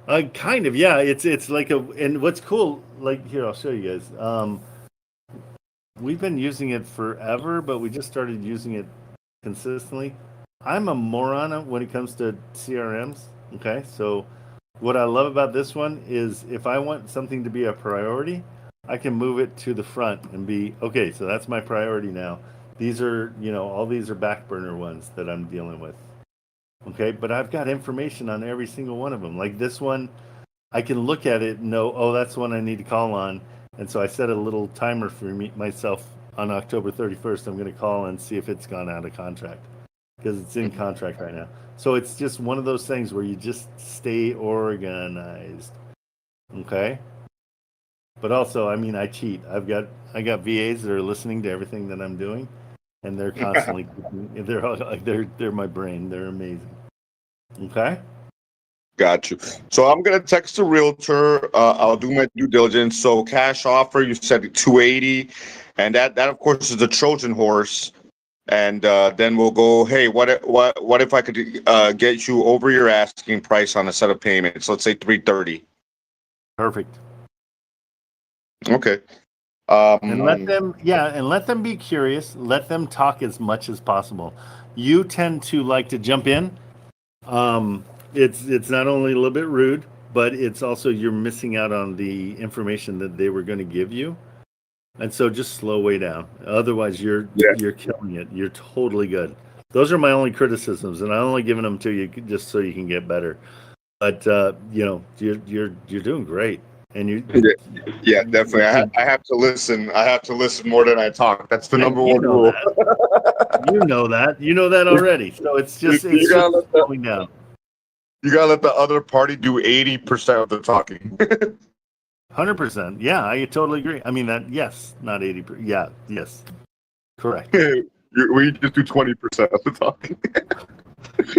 CRM? Kind of, yeah. It's like and what's cool, like here, I'll show you guys. We've been using it forever, but we just started using it consistently. I'm a moron when it comes to CRMs. Okay, so what I love about this one is if I want something to be a priority, I can move it to the front and be okay. So that's my priority now. These are, all these are back burner ones that I'm dealing with. Okay, but I've got information on every single one of them. Like this one, I can look at it and know, oh, that's one I need to call on. And so I set a little timer for myself on October 31st. I'm going to call and see if it's gone out of contract because it's in contract right now. So it's just one of those things where you just stay organized. Okay. But also, I mean, I cheat. I got VAs that are listening to everything that I'm doing, and they're constantly they're my brain. They're amazing. Okay. Got you. So I'm gonna text the realtor. I'll do my due diligence. So cash offer, you said 280, and that of course is the Trojan horse. And then we'll go. Hey, what if I could get you over your asking price on a set of payments? Let's say 330. Perfect. Okay. And let them be curious. Let them talk as much as possible. You tend to like to jump in. It's not only a little bit rude, but it's also you're missing out on the information that they were going to give you. And so just slow way down. Otherwise, you're killing it. You're totally good. Those are my only criticisms, and I'm only giving them to you just so you can get better. But you're doing great, and yeah, definitely. I have to listen. I have to listen more than I talk. That's the number one rule. You know that already. So it's just slowing down. You gotta let the other party do 80% of the talking. 100%. Yeah, I totally agree. I mean that. Yes, not 80. Yeah. Yes. Correct. We just do 20% of the talking.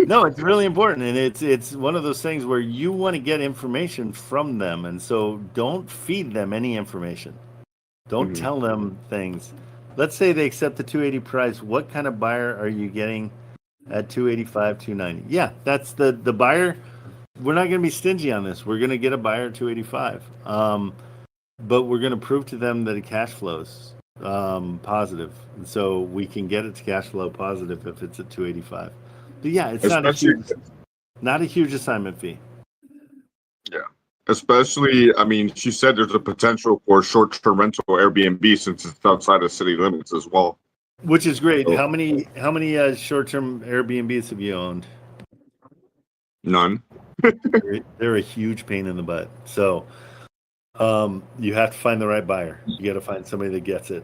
No, it's really important, and it's one of those things where you want to get information from them, and so don't feed them any information. Don't tell them things. Let's say they accept the 280 price. What kind of buyer are you getting at 285, 290? Yeah, that's the buyer. We're not going to be stingy on this. We're going to get a buyer at 285. But we're going to prove to them that it cash flows positive. And so we can get it to cash flow positive if it's at 285. But yeah, it's not a huge assignment fee. Yeah. Especially, I mean, she said there's a potential for short-term rental Airbnb since it's outside of city limits as well. Which is great. How many short-term Airbnbs have you owned? None. They're a huge pain in the butt. So you have to find the right buyer. You got to find somebody that gets it.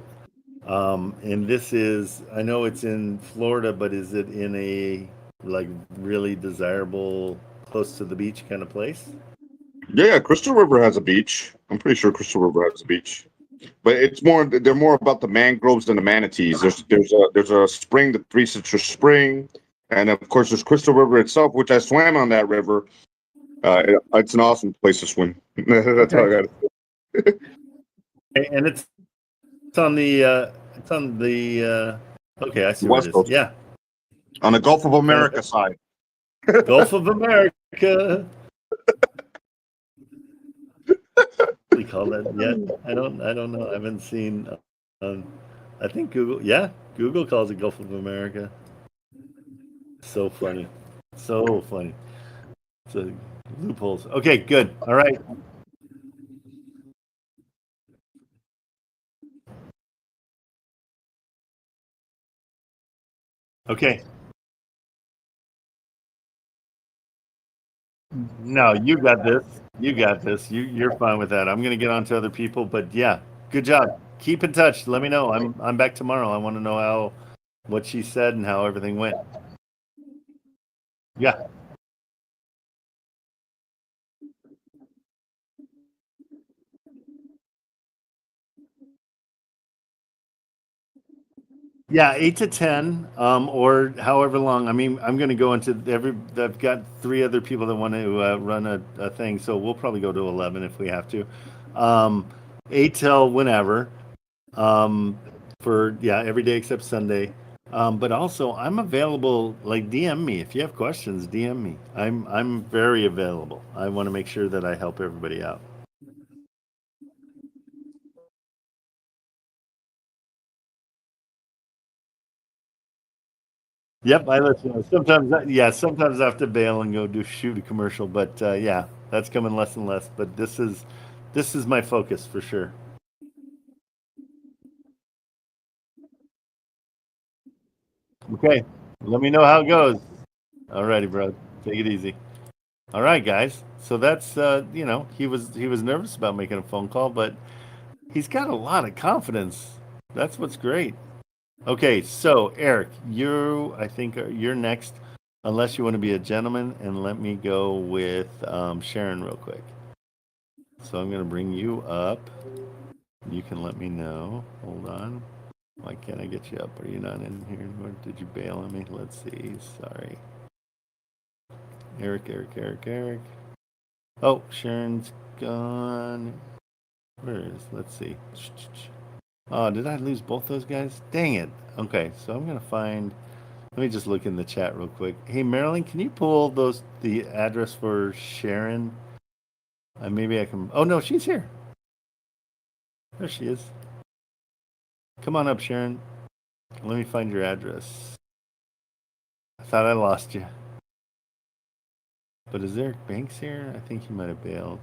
And this is, I know it's in Florida, but is it in a like really desirable, close to the beach kind of place? Yeah, Crystal River has a beach. I'm pretty sure Crystal River has a beach. But they're more about the mangroves than the manatees. There's a spring, the Three Sisters Spring, and of course there's Crystal River itself, which I swam on that river. It's an awesome place to swim. That's all I got to say. And it's on the okay, I see West where it is. Coast. Yeah. On the Gulf of America side. Gulf of America. We call that yet? I don't know. I haven't seen. I think Google calls it Gulf of America. So funny, so funny. So loopholes. Okay, good. All right. Okay. No, you got this. You got this. You're fine with that. I'm gonna get on to other people, but yeah, good job. Keep in touch. Let me know. I'm back tomorrow. I want to know what she said and how everything went. Yeah. Yeah, 8 to 10, or however long. I mean, I'm going to go into I've got 3 other people that want to run a thing, so we'll probably go to 11 if we have to. Um, 8 till whenever. Um, for yeah, every day except Sunday. But also, I'm available. Like, DM me if you have questions. DM me. I'm very available. I want to make sure that I help everybody out. Yep, I let you know. Sometimes, sometimes I have to bail and go do shoot a commercial, but yeah, that's coming less and less. But this is my focus for sure. Okay, let me know how it goes. Alrighty, bro. Take it easy. All right, guys. So that's he was nervous about making a phone call, but he's got a lot of confidence. That's what's great. Okay, so Eric, I think you're next, unless you want to be a gentleman, and let me go with Sharon real quick. So I'm going to bring you up. You can let me know. Hold on. Why can't I get you up? Are you not in here anymore? Did you bail on me? Let's see. Sorry. Eric. Oh, Sharon's gone. Where is? Let's see. Oh, did I lose both those guys? Dang it. Okay, so I'm going to find. Let me just look in the chat real quick. Hey, Marilyn, can you pull the address for Sharon? Maybe I can. Oh, no, she's here. There she is. Come on up, Sharon. Let me find your address. I thought I lost you. But is Eric Banks here? I think he might have bailed.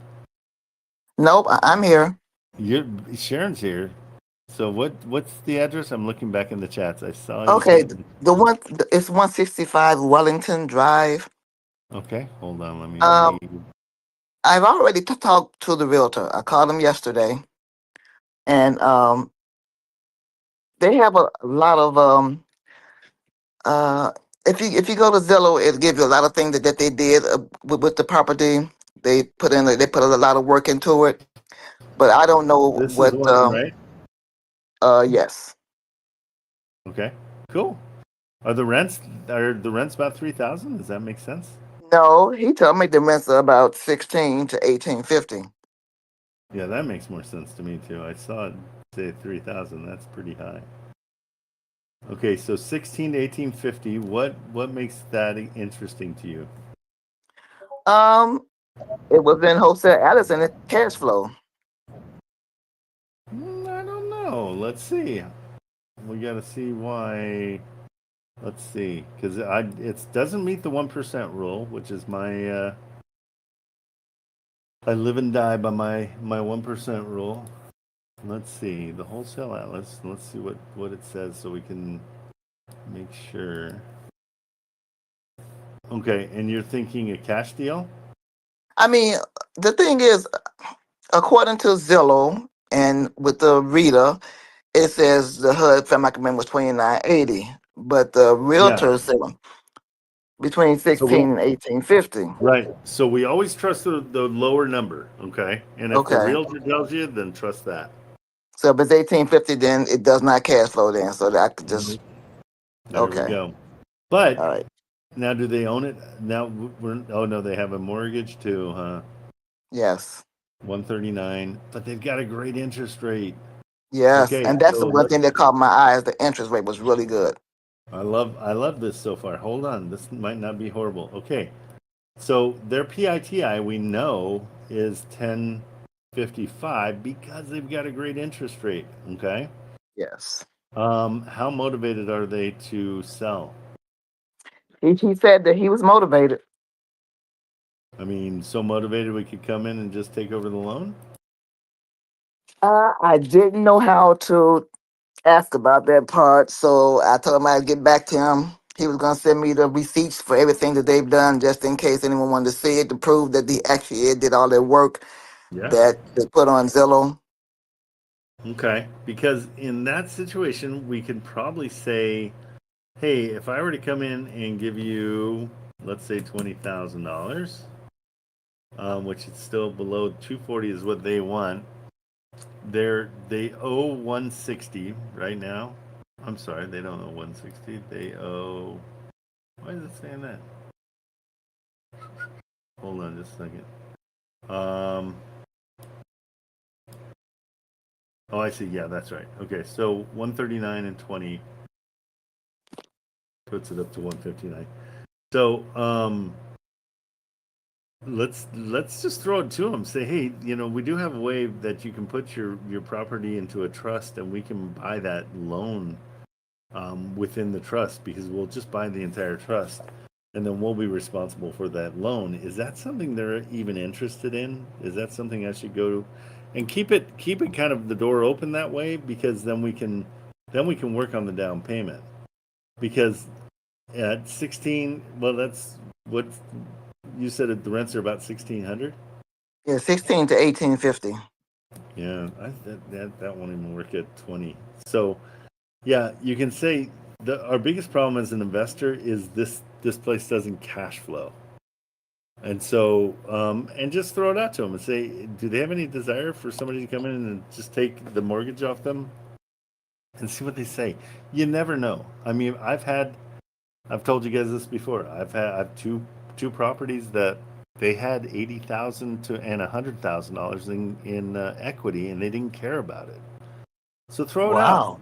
Nope, I'm here. Sharon's here. So what's the address? I'm looking back in the chats. I saw you. Okay, the one it's 165 Wellington Drive. Okay, hold on. Let Um, me. I've already talked to the realtor. I called him yesterday, and they have a lot of uh. If you go to Zillow, it'll give you a lot of things that they did with the property. They put a lot of work into it, but I don't know This is what. one, right? Yes. Okay, cool. Are the rents about 3,000? Does that make sense? No, he told me the rents are about 16 to 1850. Yeah, that makes more sense to me too. I saw it say 3,000. That's pretty high. Okay, so 16 to 1850. What makes that interesting to you? Um, it was in Wholesale Addison, it's cash flow. I don't know. Let's see. We got to see why. Let's see, because it doesn't meet the 1% rule, which is my. I live and die by my 1% rule. Let's see the wholesale atlas. Let's see what it says so we can make sure. Okay, and you're thinking a cash deal? I mean, the thing is, according to Zillow and with the reader, it says the HUD fair market rent was 2980, but the Yeah. realtor said between So we 16 and 1850. right. So we always trust the lower number, okay? And if the Okay, realtor tells you, then trust that. so if it's 1850, then it does not cash flow then, so that I could just Mhm. There we okay, go. But all right, now, do they own it? Now oh no, they have a mortgage too, huh? yes, 139, but they've got a great interest rate. yes, Okay, and that's the so one thing that caught my eye is the interest rate was really good. I love this so far. Hold on, this might not be horrible. Okay, so their PITI we know is 1055 because they've got a great interest rate. Okay, Yes, how motivated are they to sell? he said that he was motivated. I mean, so motivated we could come in and just take over the loan. I didn't know how to ask about that part, so I told him I'd get back to him. He was gonna send me the receipts for everything that they've done, just in case anyone wanted to see it to prove that they actually did all their work Yeah. that they put on Zillow. Okay, because in that situation, we could probably say, hey, if I were to come in and give you, let's say, $20,000, which is still below 240 is what they want. They owe 160 right now. I'm sorry, they don't owe 160. They owe. Why is it saying that? Hold on just a second. Oh, I see. Yeah, that's right. Okay, so 139 and 20 puts it up to 159. So, let's just throw it to them. Say, hey, we do have a way that you can put your property into a trust, and we can buy that loan within the trust because we'll just buy the entire trust, and then we'll be responsible for that loan. Is that something they're even interested in? Is that something I should go to? And keep it kind of the door open that way, because then we can work on the down payment. Because at 16, well, that's what you said. The rents are about 1,600. Yeah, 16 to 1850. Yeah, that won't even work at 20. So yeah, you can say our biggest problem as an investor is this place doesn't cash flow. And so, and just throw it out to them and say, do they have any desire for somebody to come in and just take the mortgage off them, and see what they say? You never know. I mean, I've told you guys this before. I've two properties that they had 80,000 to and $100,000 in equity, and they didn't care about it. So throw it out. Wow.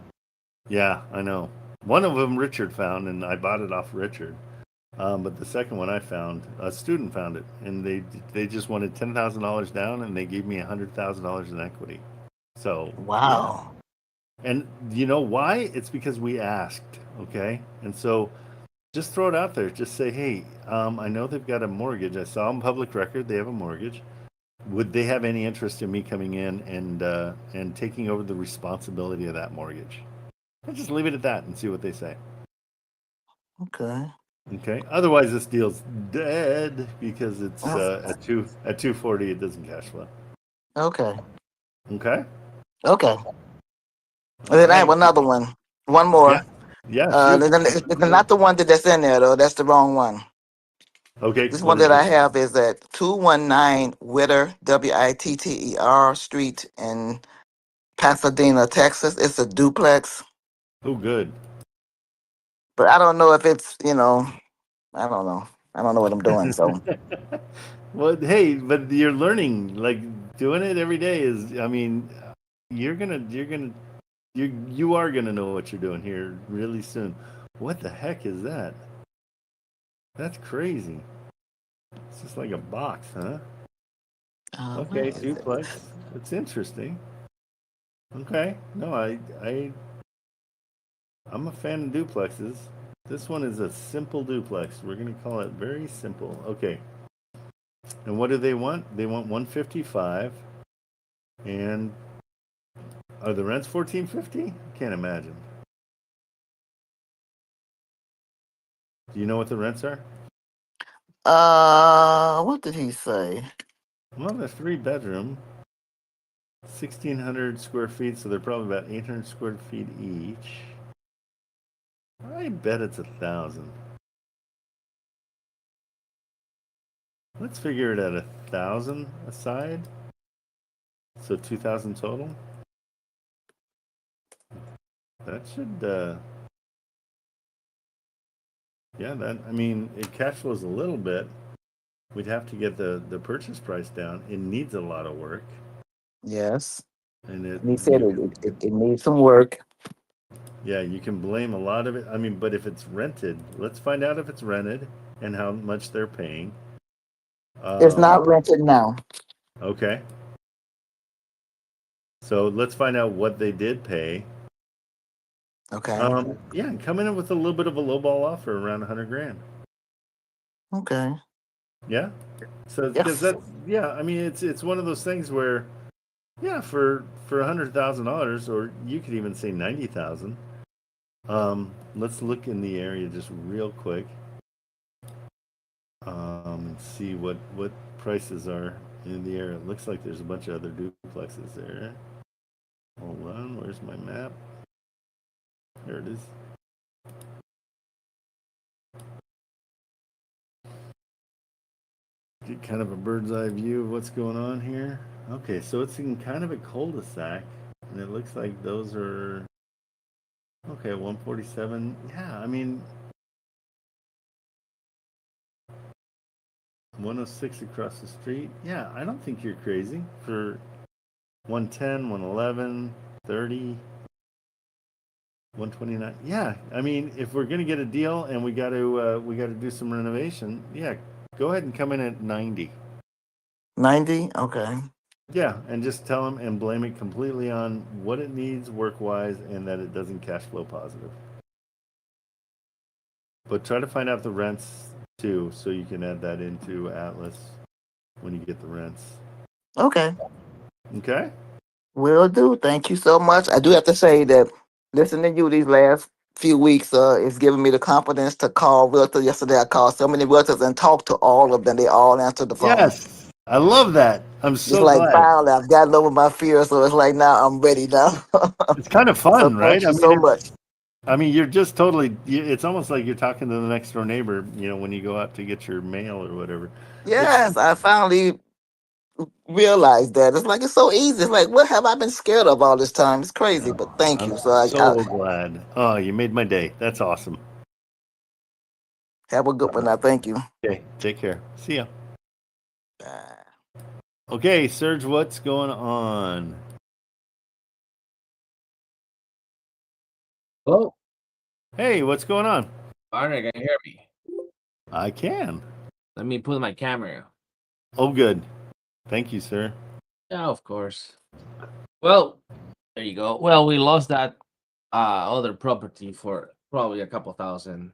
Yeah, I know. One of them Richard found, and I bought it off Richard. But the second one I found, a student found it, and they just wanted $10,000 down, and they gave me $100,000 in equity. So yeah, Wow. and you know why? It's because we asked, okay? And so just throw it out there. Just say, hey, I know they've got a mortgage. I saw on public record they have a mortgage. Would they have any interest in me coming in and taking over the responsibility of that mortgage? And just leave it at that and see what they say. Okay. Okay. Otherwise, this deal's dead because it's Oh, at 240. It doesn't cash flow. okay. Okay. Okay. All And then I have right. another one. One Yeah. more. Yeah. Shoot. It's not the one that's in there though. That's the wrong one. Okay. This What one is that I it? have is at 219 Witter Witter Street in Pasadena, Texas. It's a duplex, Oh, good. but I don't know if it's I don't know. I don't know what I'm doing. So Well, hey, but you're learning. Like doing it every day is. I mean, you are gonna know what you're doing here really soon. What the heck is that? That's crazy. It's just like a box, huh? where Okay, is it? duplex. It's interesting. Okay. No, I'm a fan of duplexes. This one is a simple duplex. We're gonna call it very simple. Okay. And what do they want? They want 155. And are the rents 1450? Can't imagine. Do you know what the rents are? What did he say? Well, they're 3 bedroom, 1,600 square feet, so they're probably about 800 square feet each. I bet it's 1,000. Let's figure it at 1,000 aside. So 2,000 total. That should, yeah. That I mean, it cash flows a little bit. We'd have to get the purchase price down. It needs a lot of work, Yes. and And he said you can, it needs some work. yeah, you can blame a lot of it. I mean, but if it's rented, let's find out if it's rented and how much they're paying. It's not rented now. Okay. So let's find out what they did pay. Okay. Yeah, and come in with a little bit of a lowball offer around 100 grand. Okay. Yeah. So because Yes. that's yeah, I mean it's one of those things where yeah, for $100,000, or you could even say 90,000. Let's look in the area just real quick. And see what prices are in the area. It looks like there's a bunch of other duplexes there. Hold on, where's my map? There it is. Get kind of a bird's eye view of what's going on here. Okay, so it's in kind of a cul-de-sac, and it looks like those are Okay, 147. Yeah, I mean, 106 across the street. Yeah, I don't think you're crazy for 110, 111, 30, 129. Yeah, I mean, if we're gonna get a deal and we got to do some renovation, yeah, go ahead and come in at 90. 90? Okay. Yeah, and just tell them and blame it completely on what it needs work-wise and that it doesn't cash flow positive. But try to find out the rents too, so you can add that into Atlas when you get the rents. Okay. Okay? Will do. Thank you so much. I do have to say that listening to you these last few weeks is giving me the confidence to call realtors. Yesterday I called so many realtors and talked to all of them. They all answered the phone. Yes. I love that. I'm It's so like glad. finally I've gotten over my fear, so it's like now I'm ready now. It's kind of So fun, right? thank you so much. You're just totally, it's almost like you're talking to the next door neighbor, when you go out to get your mail or whatever. Yes, I finally realized that. It's like it's so easy. It's like, what have I been scared of all this time? It's crazy, but thank I'm you. So I so glad. Oh, you made my day. That's awesome. have a good one now. Thank you. Okay, take care. See ya. Bye. Okay, Serge, what's going on? Hello, Hey, what's going on? Barney, can you hear me? I can. Let me put my camera. Oh, good. Thank you, sir. Yeah, of course. Well, there you go. Well, we lost that other property for probably a couple thousand.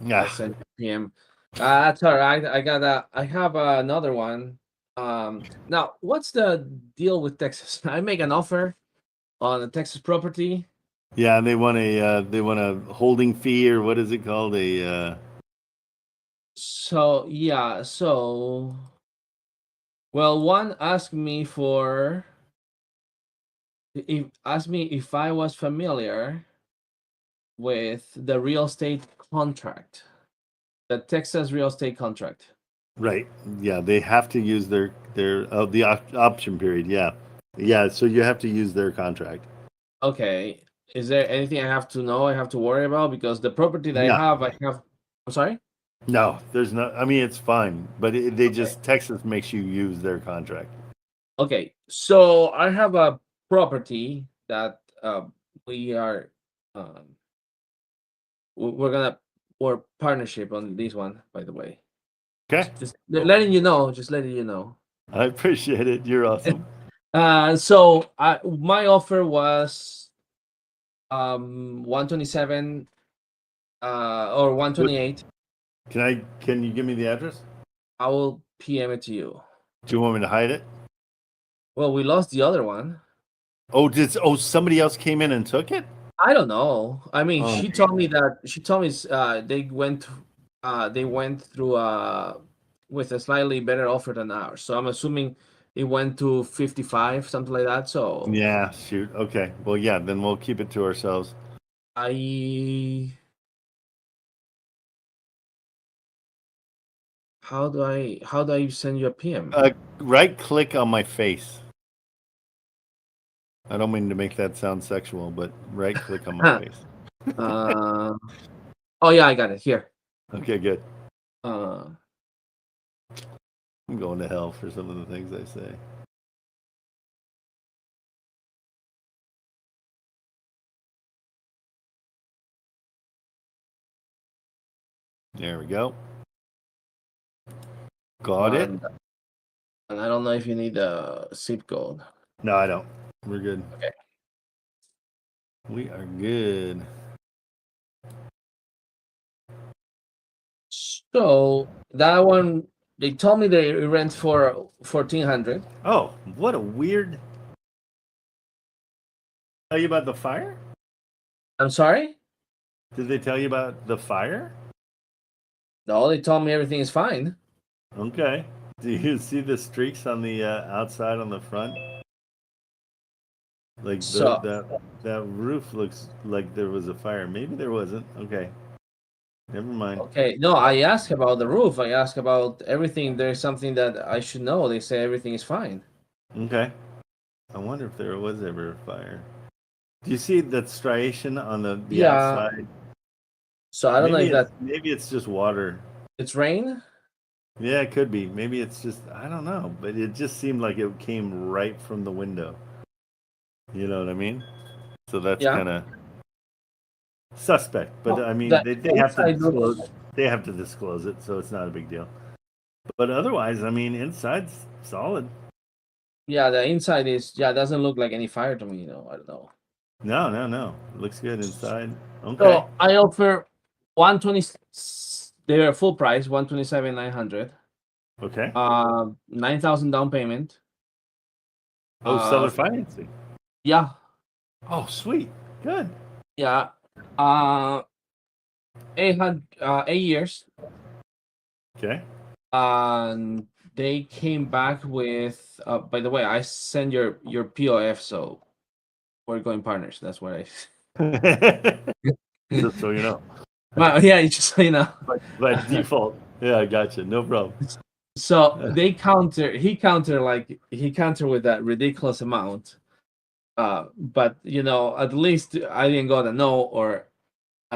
I Yeah. sent him. That's all right. I have another one. Now, what's the deal with Texas? I make an offer on a Texas property. Yeah, they want a holding fee, or what is it called? So yeah, well, one asked me if I was familiar with the real estate contract, the Texas real estate contract. Right. Yeah, they have to use their option period. Yeah. Yeah, so you have to use their contract. Okay. Is there anything I have to know? I have to worry about because the property that Yeah. I have. I'm sorry. No, there's no. I mean, it's fine, but they just Texas makes you use their contract. Okay. So I have a property that we are we're partnership on this one. By the way, Okay. just letting you know. Just letting you know. I appreciate it. You're awesome. So my offer was 127 or 128. Can you give me the address? I will PM it to you. Do you want me to hide it? Well, we lost the other one. Somebody else came in and took it? I don't know. I mean, Oh. she told me they went through with a slightly better offer than ours. So I'm assuming it went to 55, something like that. So Yeah, shoot. Okay. Well, yeah, then we'll keep it to ourselves. how do I send you a PM? Right click on my face. I don't mean to make that sound sexual, but right click on my face. Oh yeah, I got it here. Okay, good. Uh, I'm going to hell for some of the things I say. There we go. Got it. And I don't know if you need a zip code. No, I don't. We're good. Okay. We are good. So that one, they told me they rent for 1,400. Oh, what a weird. Tell you about the fire? I'm sorry? Did they tell you about the fire? No, they told me everything is fine. Okay. Do you see the streaks on the outside on the front? Like that roof looks like there was a fire. Maybe there wasn't. Okay. Never mind. Okay, no, I asked about the roof. I asked about everything. There's something that I should know. They say everything is fine. Okay. I wonder if there was ever a fire. Do you see that striation on the Yeah. outside? So I don't know if that maybe it's just water. it's rain. Yeah, it could be. Maybe it's just I don't know, but it just seemed like it came right from the window. You know what I mean? So that's Yeah. kind of suspect. But Well, I mean, the they have to inside looks- disclose. They have to disclose it, so it's not a big deal. But otherwise, I mean, inside's solid. Yeah, the inside doesn't look like any fire to me. I don't know. No. It looks good inside. Okay. So I offer 120. They're full price, 127,900. Okay. 9,000 down payment. Seller financing. Yeah. Oh, sweet. Good. Yeah. 8 years. Okay. And they came back with. By the way, I send your POF, so we're going partners. That's what I. Just so you know. Well, yeah, just so you know. By default. Yeah, I got you. No problem. So he counter with that ridiculous amount. But at least I didn't got a no or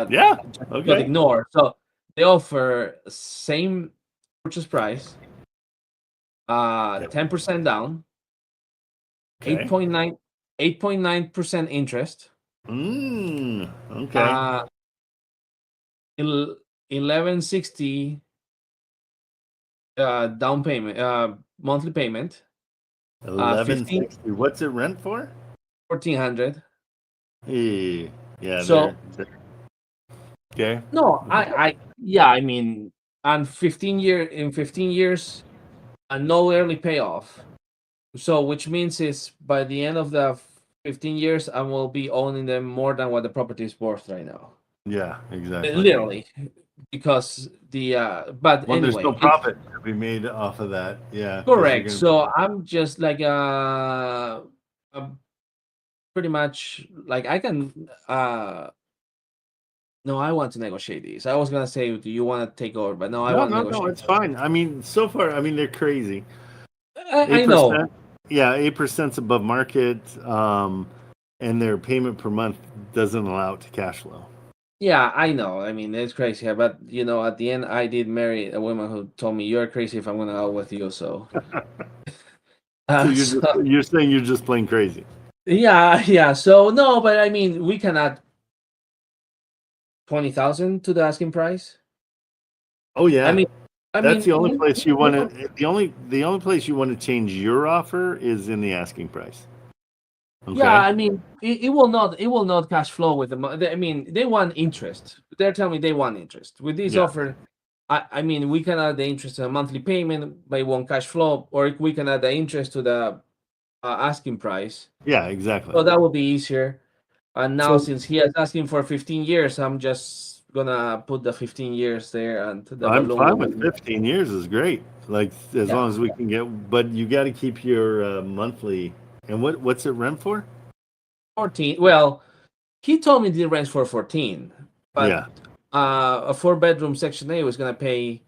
Yeah. got Okay. ignored. So they offer same purchase price, 10% down, Okay. 8.9% interest. Okay. 1160 down payment, monthly payment. 1160. What's it rent for? 1,400. Yeah. So okay. no, I mean, and 15 years, and no early payoff. So which means is by the end of the 15 years, I will be owning them more than what the property is worth right now. Yeah, exactly. Literally, because but Well, anyway, there's no profit to be made off of that. Yeah. correct. So I'm just like I'm pretty much like I can no, I want to negotiate these. I was gonna say, do you want to take over? But no, I want to negotiate. No, it's fine. I mean, so far, I mean, they're crazy. I know. Yeah, 8% above market, and their payment per month doesn't allow it to cash flow. Yeah, I know. I mean, it's crazy. But at the end, I did marry a woman who told me, "You're crazy if I'm gonna go with you." So, you're saying you're just plain crazy. Yeah. So no, but I mean, we can add 20,000 to the asking price. Oh yeah. I mean, that's the only place you want to. The only place you want to change your offer is in the asking price. Okay. Yeah, I mean, it will not cash flow with them. I mean, they want interest. They're telling me they want interest with this offer. I mean, we can add the interest to a monthly payment, but it won't cash flow, or we can add the interest to the asking price. Yeah, exactly. So that will be easier. And now, since he is asking for 15 years, I'm just gonna put the 15 years there, and I'm fine with 15 years is great. Like as long as we can get, but you got to keep your monthly. And what's it rent for? 14. Well, he told me the rent for 14, but a 4-bedroom Section A was gonna pay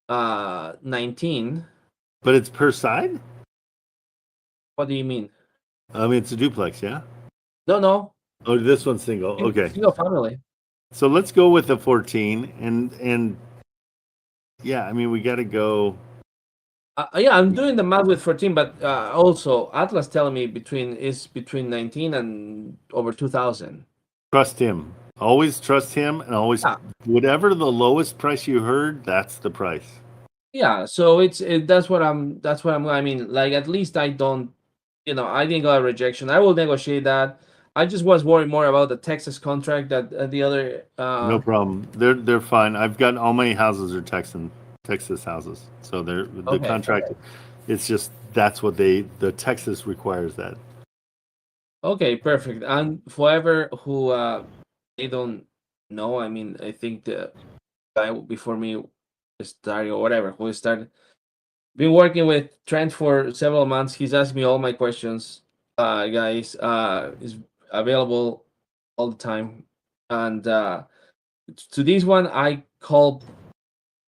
19. But it's per side. What do you mean? I mean, it's a duplex, yeah. No. Oh, this one's single. Okay. Single family. So let's go with the 14, and yeah, I mean we got to go. I'm doing the math with 14, but also Atlas telling me between 19 and over 2,000. Trust him. Always trust him, and always whatever the lowest price you heard, that's the price. Yeah, so that's what I'm. I mean, like at least I don't. I didn't got a rejection. I will negotiate that. I just was worried more about the Texas contract that the other. No problem. They're fine. I've got all my houses are Texas houses, so the contract. It's just that's what the Texas requires that. Okay, perfect. And forever who they don't know. I mean, I think the guy before me started or whatever who started. Been working with Trent for several months. He's asked me all my questions, guys. Is available all the time, and to this one I call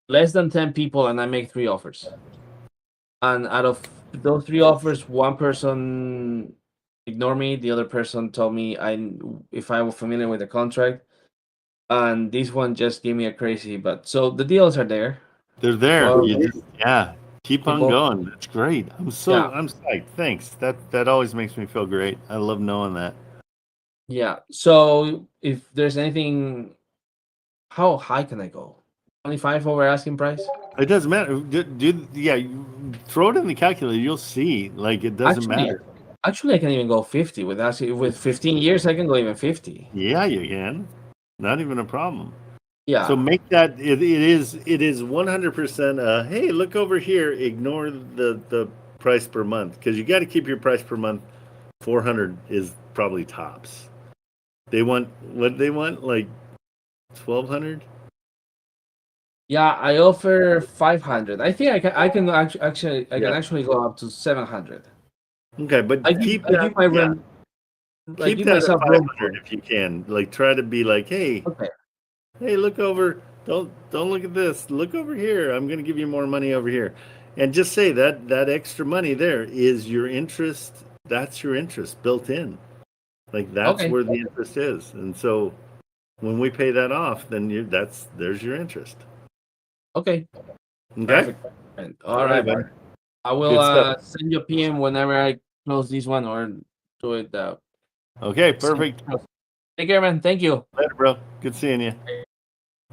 less than 10 people and I make 3 offers, and out of those 3 offers, one person ignore me. The other person told me if I was familiar with the contract, and this one just gave me a crazy. But so the deals are there. They're there. Well, Yeah, keep on people- going. That's great. I'm psyched. Thanks. That always makes me feel great. I love knowing that. Yeah. So if there's anything, how high can I go? 25 over asking price? It doesn't matter. You throw it in the calculator. You'll see. Like it doesn't matter. Actually, I can even go 50 with asking. With 15 years, I can go even 50. Yeah, you can. Not even a problem. Yeah. So make that it is 100%. Hey, look over here. Ignore the price per month because you got to keep your price per month. 400 is probably tops. They want what they want, like 1,200. Yeah, I offer 500. I think I can actually go up to 700. Okay, but I keep give that. my Yeah. rent. I Keep give that at myself room 500 if you can. Like try to be like, hey, Okay. hey, look over. Don't look at this. Look over here. I'm going to give you more money over here, and just say that extra money there is your interest. That's your interest built in. Like that's Okay. where the interest is, and so when we pay that off, then there's your interest. Okay. Okay. Perfect. All right, buddy. I will Good stuff. send you a PM whenever I close this one or do it. Okay, perfect. Take care, man. Thank you. Later, bro. Good seeing you.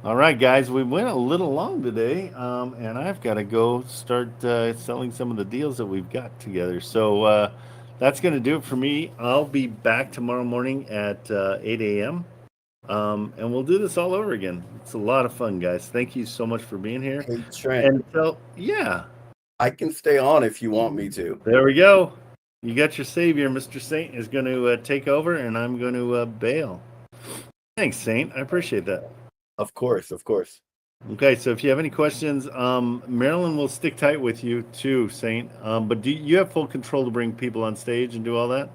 All right, guys, we went a little long today, and I've got to go start selling some of the deals that we've got together. So that's going to do it for me. I'll be back tomorrow morning at 8 a.m. And we'll do this all over again. It's a lot of fun, guys. Thank you so much for being here. Hey, Trent, And so, yeah, I can stay on if you want me to. there we go. You got your savior. Mr. Saint is going to take over, and I'm going to bail. Thanks, Saint. I appreciate that. Of course, of course. Okay, so if you have any questions, Marilyn will stick tight with you too, Saint. But do you have full control to bring people on stage and do all that?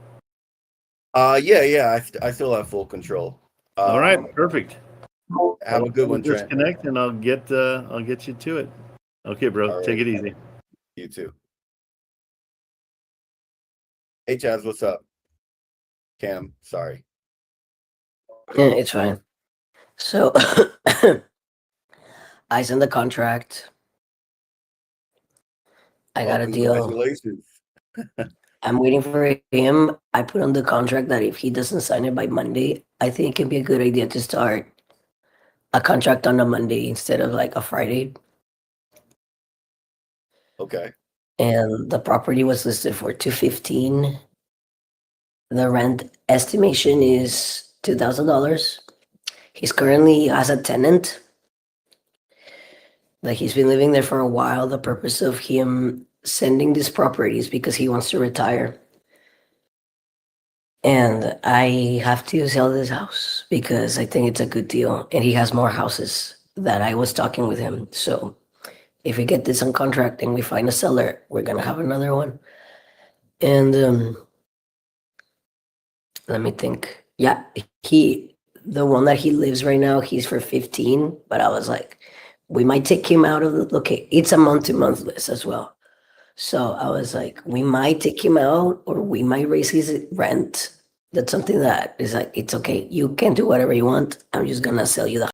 Yeah, I still have full control. All right, perfect. Have a good one, Just Trent. connect, and I'll get you to it. Okay, bro. All right. Take it easy. You too. Hey, Chaz, what's up? Cam, sorry. Yeah, it's fine. So I sent the contract. I got a deal. Congratulations. I'm waiting for him. I put on the contract that if he doesn't sign it by Monday, I think it can be a good idea to start a contract on a Monday instead of like a Friday. Okay. And the property was listed for $215. The rent estimation is $2,000. He's currently has a tenant. Like he's been living there for a while. The purpose of him sending this property is because he wants to retire. And I have to sell this house because I think it's a good deal. And he has more houses that I was talking with him. So if we get this on contract and we find a seller, we're gonna have another one. And let me think. Yeah, the one that he lives right now, he's for 15, but I was like, we might take him out of the it's a month-to-month list as well. So I was like, we might take him out or we might raise his rent. That's something that is like, it's okay. You can do whatever you want. I'm just gonna sell you the